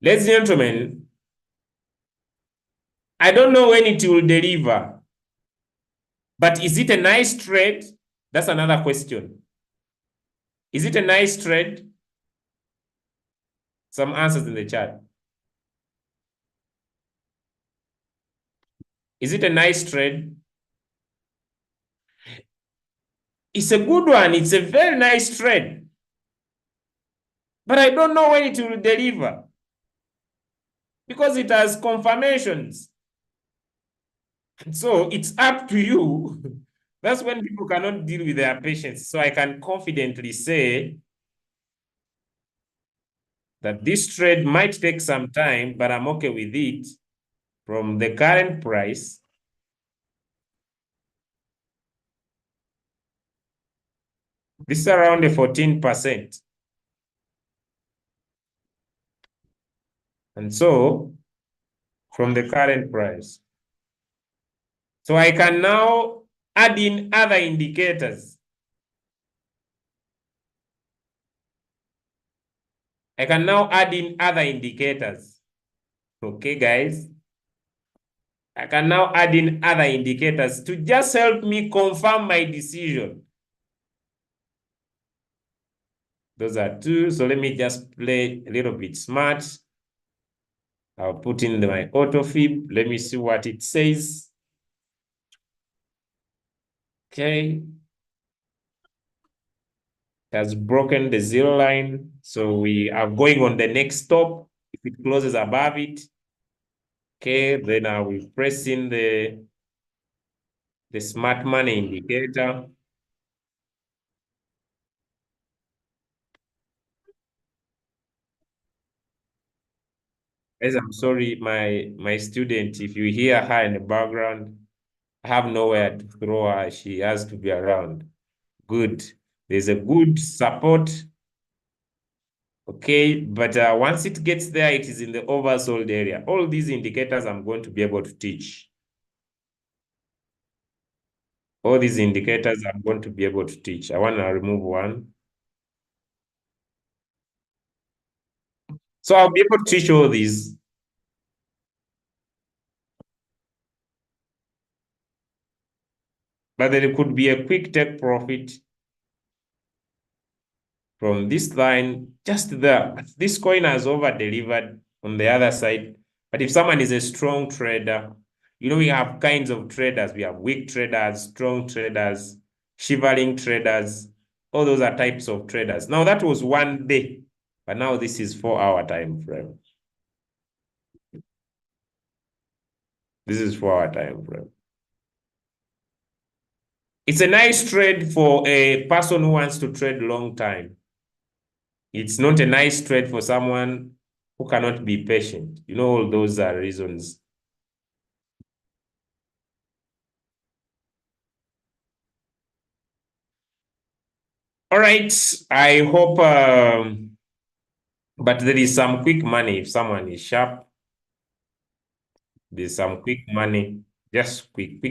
Speaker 1: Ladies and gentlemen, I don't know when it will deliver, but is it a nice trade? That's another question. Is it a nice trade? Some answers in the chat. Is it a nice trade? It's a good one. It's a very nice trade. But I don't know when it will deliver because it has confirmations. So it's up to you. That's when people cannot deal with their patience. So I can confidently say that this trade might take some time, but I'm okay with it from the current price. This is around a 14%. And so from the current price. So I can now add in other indicators. I can now add in other indicators. Okay, guys. I can now add in other indicators to just help me confirm my decision. Those are two. So let me just play a little bit smart. I'll put in my auto fib. Let me see what it says. Okay. It has broken the zero line. So we are going on the next stop. If it closes above it, okay, then I will press in the smart money indicator. As I'm sorry, my student, if you hear her in the background, I have nowhere to throw her. She has to be around. Good. There's a good support. Okay, but once it gets there, it is in the oversold area. All these indicators I'm going to be able to teach. All these indicators I'm going to be able to teach. I want to remove one. So I'll be able to teach all these. But there could be a quick take profit from this line just there. But this coin has over-delivered on the other side. But if someone is a strong trader, you know, we have kinds of traders. We have weak traders, strong traders, shivering traders. All those are types of traders. Now, that was 1 day, but now this is 4-hour time frame. This is 4-hour time frame. It's a nice trade for a person who wants to trade long time. It's not a nice trade for someone who cannot be patient. You know, all those are reasons. All right, I hope, but there is some quick money if someone is sharp. There's some quick money, just quick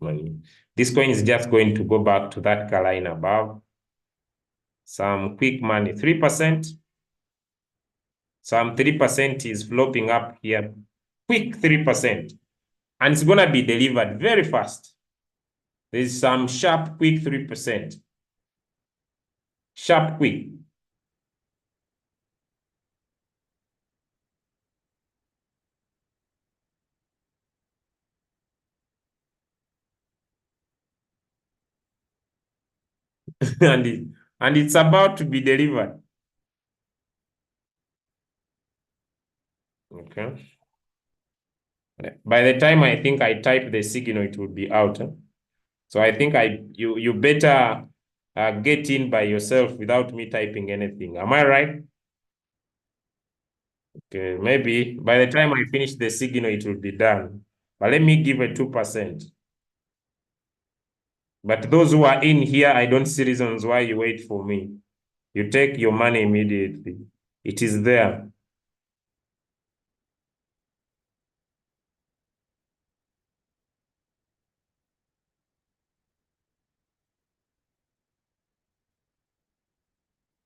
Speaker 1: money. This coin is just going to go back to that line above. Some quick money, 3%. Some 3% is flopping up here. Quick 3%. And it's going to be delivered very fast. There's some sharp, quick 3%. Sharp, quick. and it's about to be delivered. Okay. By the time I think I type the signal, it will be out. So I think you better get in by yourself without me typing anything. Am I right? Okay, maybe by the time I finish the signal, it will be done. But let me give a 2%. But those who are in here, I don't see reasons why you wait for me. You take your money immediately. It is there.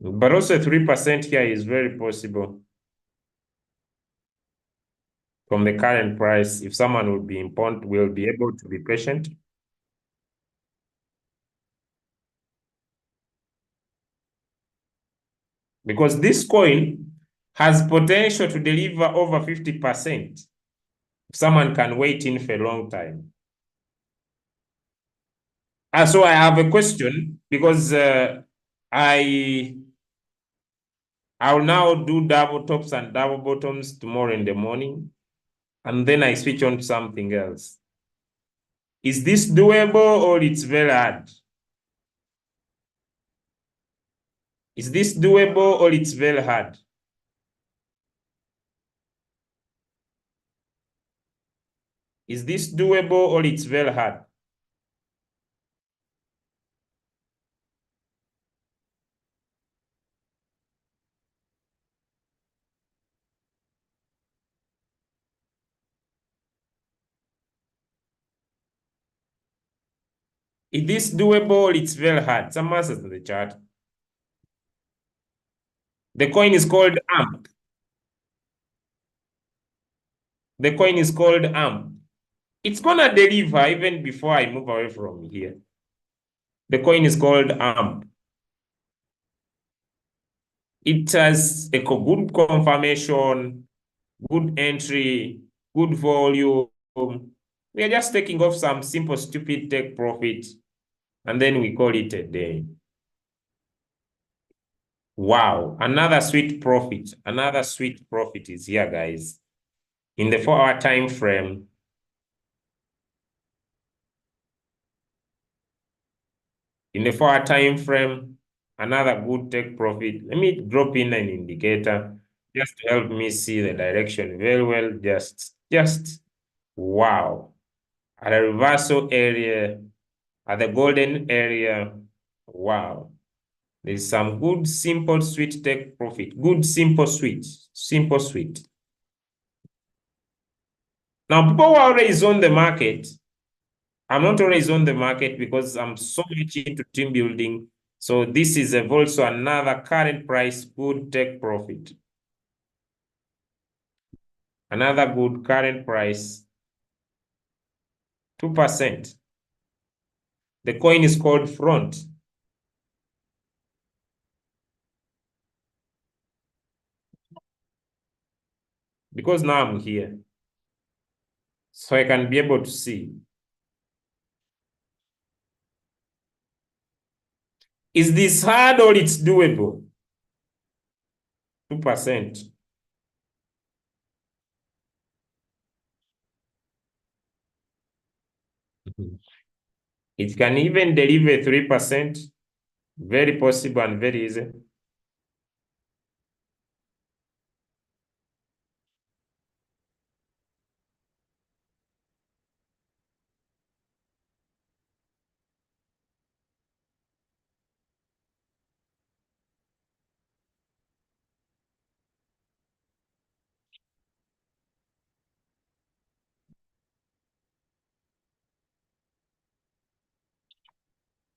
Speaker 1: But also 3% here is very possible from the current price. If someone will be able to be patient. Because this coin has potential to deliver over 50% if someone can wait in for a long time. So I have a question because I'll now do double tops and double bottoms tomorrow in the morning, and then I switch on to something else. Is this doable or it's very hard? Is this doable or it's very hard? Is this doable or it's very hard? Is this doable or it's very hard? Some answers in the chat. The coin is called AMP. The coin is called AMP. It's gonna deliver even before I move away from here. The coin is called AMP. It has a good confirmation, good entry, good volume. We are just taking off some simple, stupid take profit, and then we call it a day. Wow, another sweet profit. Another sweet profit is here, guys. In the 4-hour time frame, another good take profit. Let me drop in an indicator just to help me see the direction very well. Just wow. At a reversal area, at the golden area, wow. There's some good, simple, sweet take profit. Good, simple, sweet. Simple, sweet. Now, people who are always on the market, I'm not always on the market because I'm so much into team building. So this is also another current price, good take profit. Another good current price, 2%. The coin is called front. Because now I'm here. So I can be able to see. Is this hard or it's doable? 2%. It can even deliver 3%. Very possible and very easy.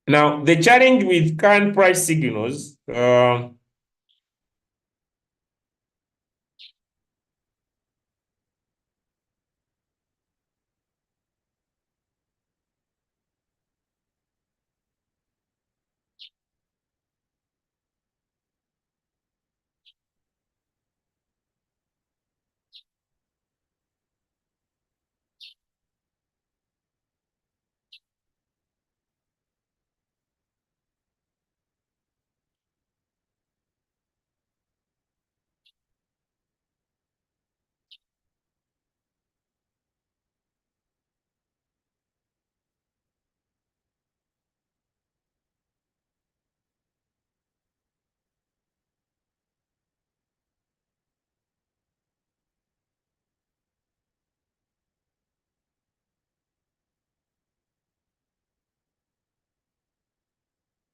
Speaker 1: Now, the challenge with current price signals,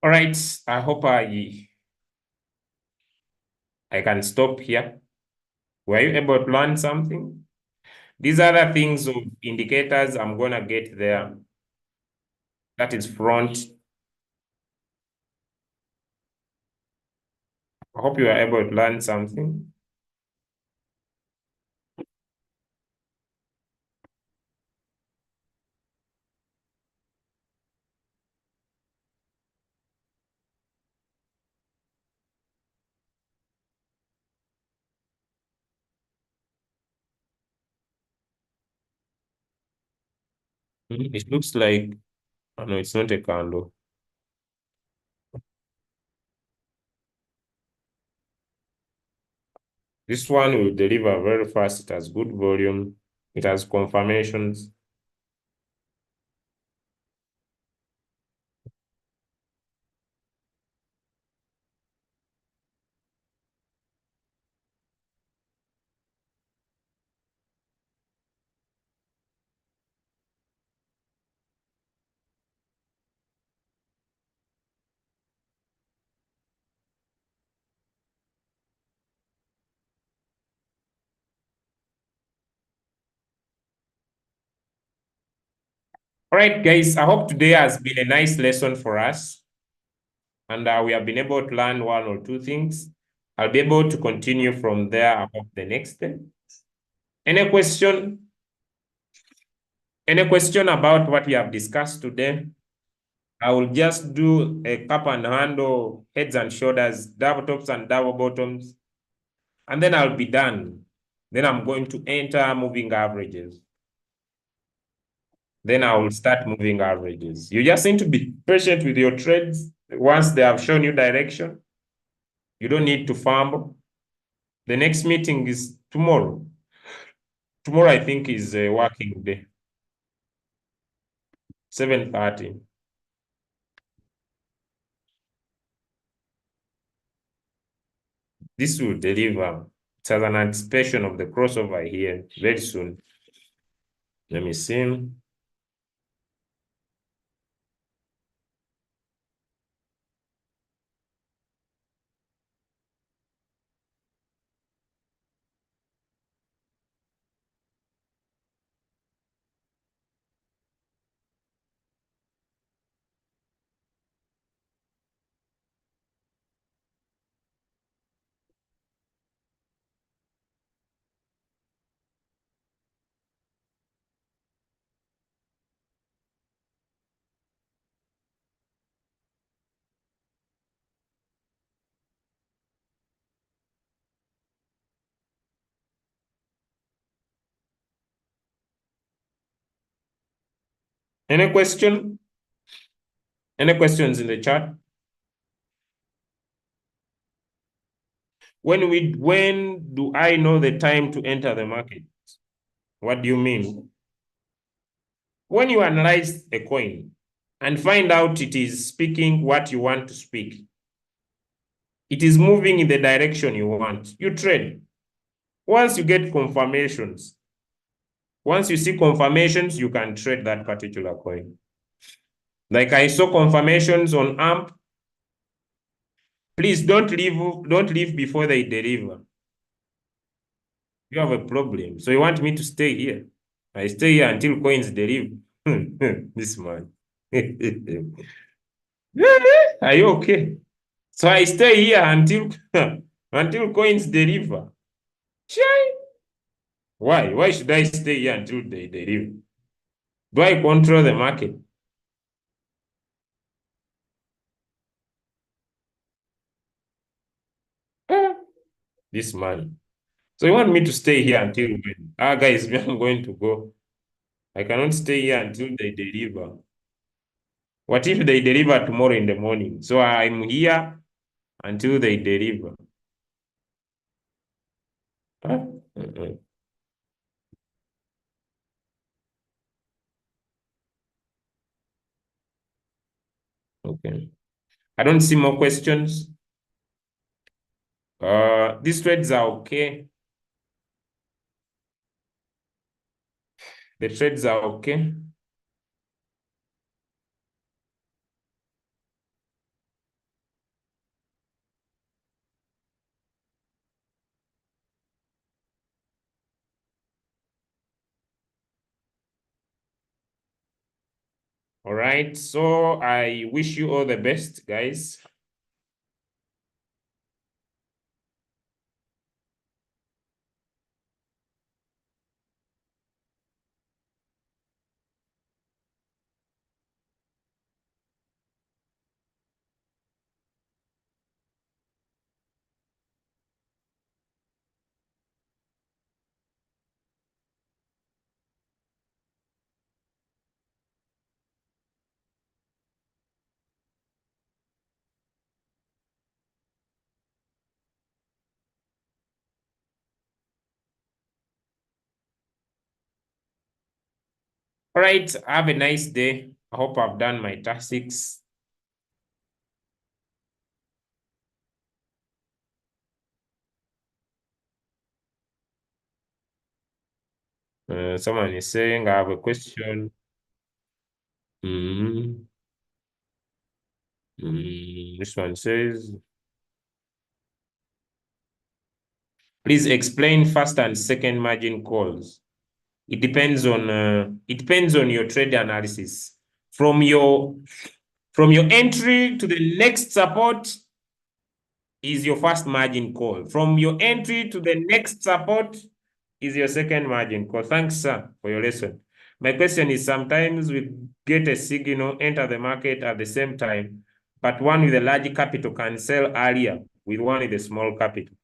Speaker 1: all right, I hope I can stop here. Were you able to learn something? These are the things of indicators. I'm gonna get there. That is front. I hope you are able to learn something. It looks like, oh no, it's not a candle. This one will deliver very fast. It has good volume. It has confirmations. All right, guys, I hope today has been a nice lesson for us. And we have been able to learn one or two things. I'll be able to continue from there about the next day. Any question? Any question about what we have discussed today? I will just do a cup and handle, heads and shoulders, double tops and double bottoms, and then I'll be done. Then I'm going to enter moving averages. Then I will start moving averages. You just need to be patient with your trades. Once they have shown you direction, you don't need to fumble. The next meeting is tomorrow. Tomorrow, I think, is a working day. 7:30. This will deliver. It has an anticipation of the crossover here very soon. Let me see. Any question? Any questions in the chat? When do I know the time to enter the market? What do you mean? When you analyze a coin and find out it is speaking what you want to speak, it is moving in the direction you want, you trade. Once you get confirmations, once you see confirmations, you can trade that particular coin. Like I saw confirmations on AMP. Please don't leave before they deliver. You have a problem. So you want me to stay here? I stay here until coins deliver. This man. Are you okay? So I stay here until until coins deliver. Shy. Why? Why should I stay here until they deliver? Do I control the market? This man. So you want me to stay here until when? Ah, guys, I'm going to go. I cannot stay here until they deliver. What if they deliver tomorrow in the morning? So I'm here until they deliver. Huh? Okay. I don't see more questions. These trades are okay. The trades are okay. All right. So I wish you all the best, guys. All right. Have a nice day. I hope I've done my tasks. Someone is saying I have a question. Mm. This one says, please explain first and second margin calls. It depends on your trade analysis. From your entry to the next support is your first margin call. From your entry to the next support is your second margin call. Thanks, sir, for your lesson. My question is, sometimes we get a signal, enter the market at the same time, but one with a large capital can sell earlier with one with a small capital.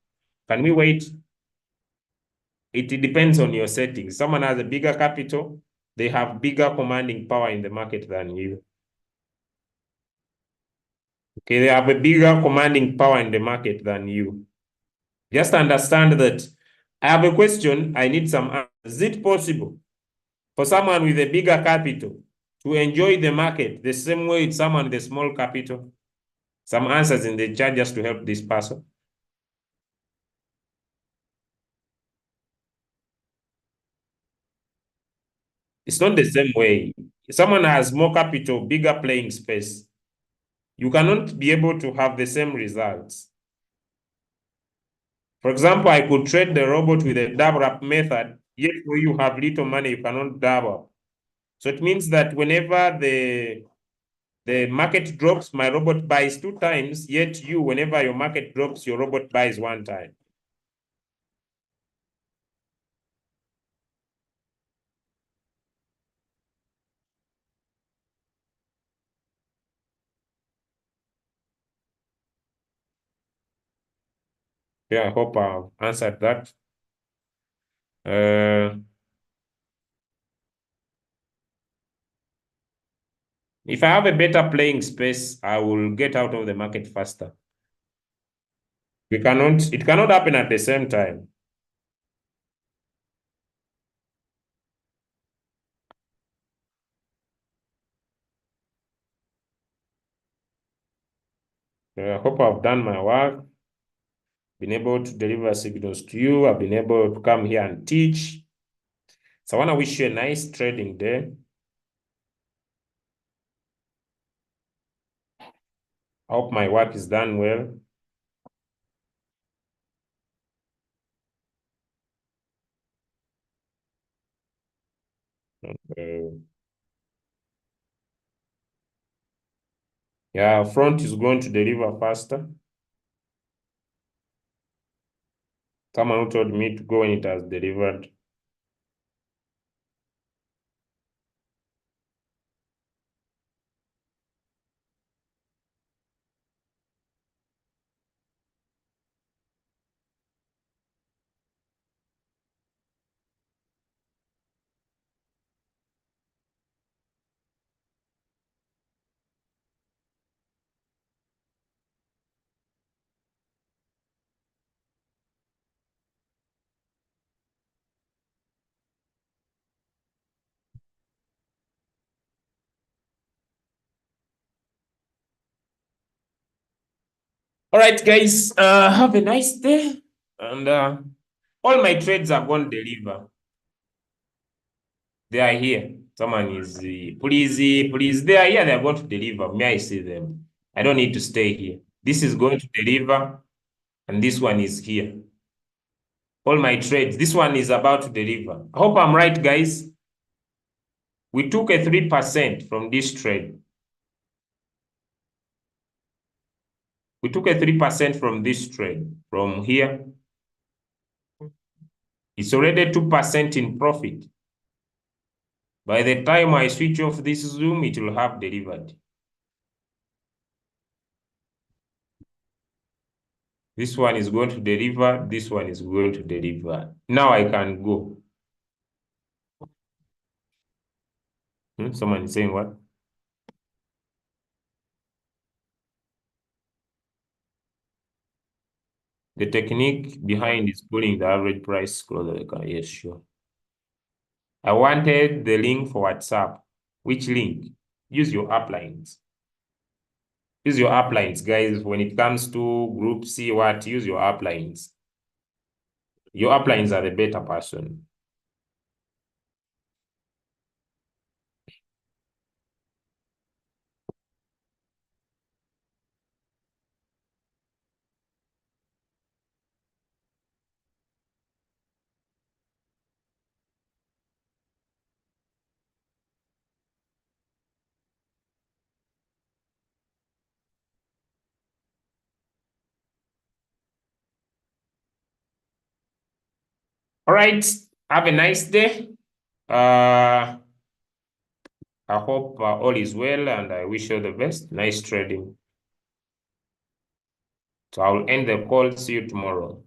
Speaker 1: Can we wait? It depends on your settings. Someone has a bigger capital, they have bigger commanding power in the market than you. Okay, they have a bigger commanding power in the market than you. Just understand that I have a question, I need some answers. Is it possible for someone with a bigger capital to enjoy the market the same way it's someone with a small capital? Some answers in the chat just to help this person. It's not the same way. If someone has more capital, bigger playing space, you cannot be able to have the same results. For example, I could trade the robot with a double up method, yet where you have little money, you cannot double. So it means that whenever the market drops, my robot buys 2 times, yet you, whenever your market drops, your robot buys 1 time. Yeah, I hope I've answered that. If I have a better playing space, I will get out of the market faster. It cannot happen at the same time. I hope I've done my work, been able to deliver signals to you. I've been able to come here and teach. So I want to wish you a nice trading day. I hope my work is done well. Yeah, front is going to deliver faster. Someone who told me to go when it has delivered. All right, guys, have a nice day. And all my trades are going to deliver. They are here. Someone is, please, they are here. They are going to deliver. May I see them? I don't need to stay here. This is going to deliver, and this one is here. All my trades. This one is about to deliver. I hope I'm right, guys. We took a 3% from this trade. We took a 3% from this trade. From here, it's already 2% in profit. By the time I switch off this Zoom, it will have delivered. This one is going to deliver. This one is going to deliver. Now I can go. Someone is saying what? The technique behind is pulling the average price closer. Yes, sure. I wanted the link for WhatsApp. Which link? Use your uplines. Use your uplines, guys. When it comes to group C, use your uplines. Your uplines are the better person. All right. Have a nice day. I hope all is well, and I wish you the best. Nice trading. So I'll end the call. See you tomorrow.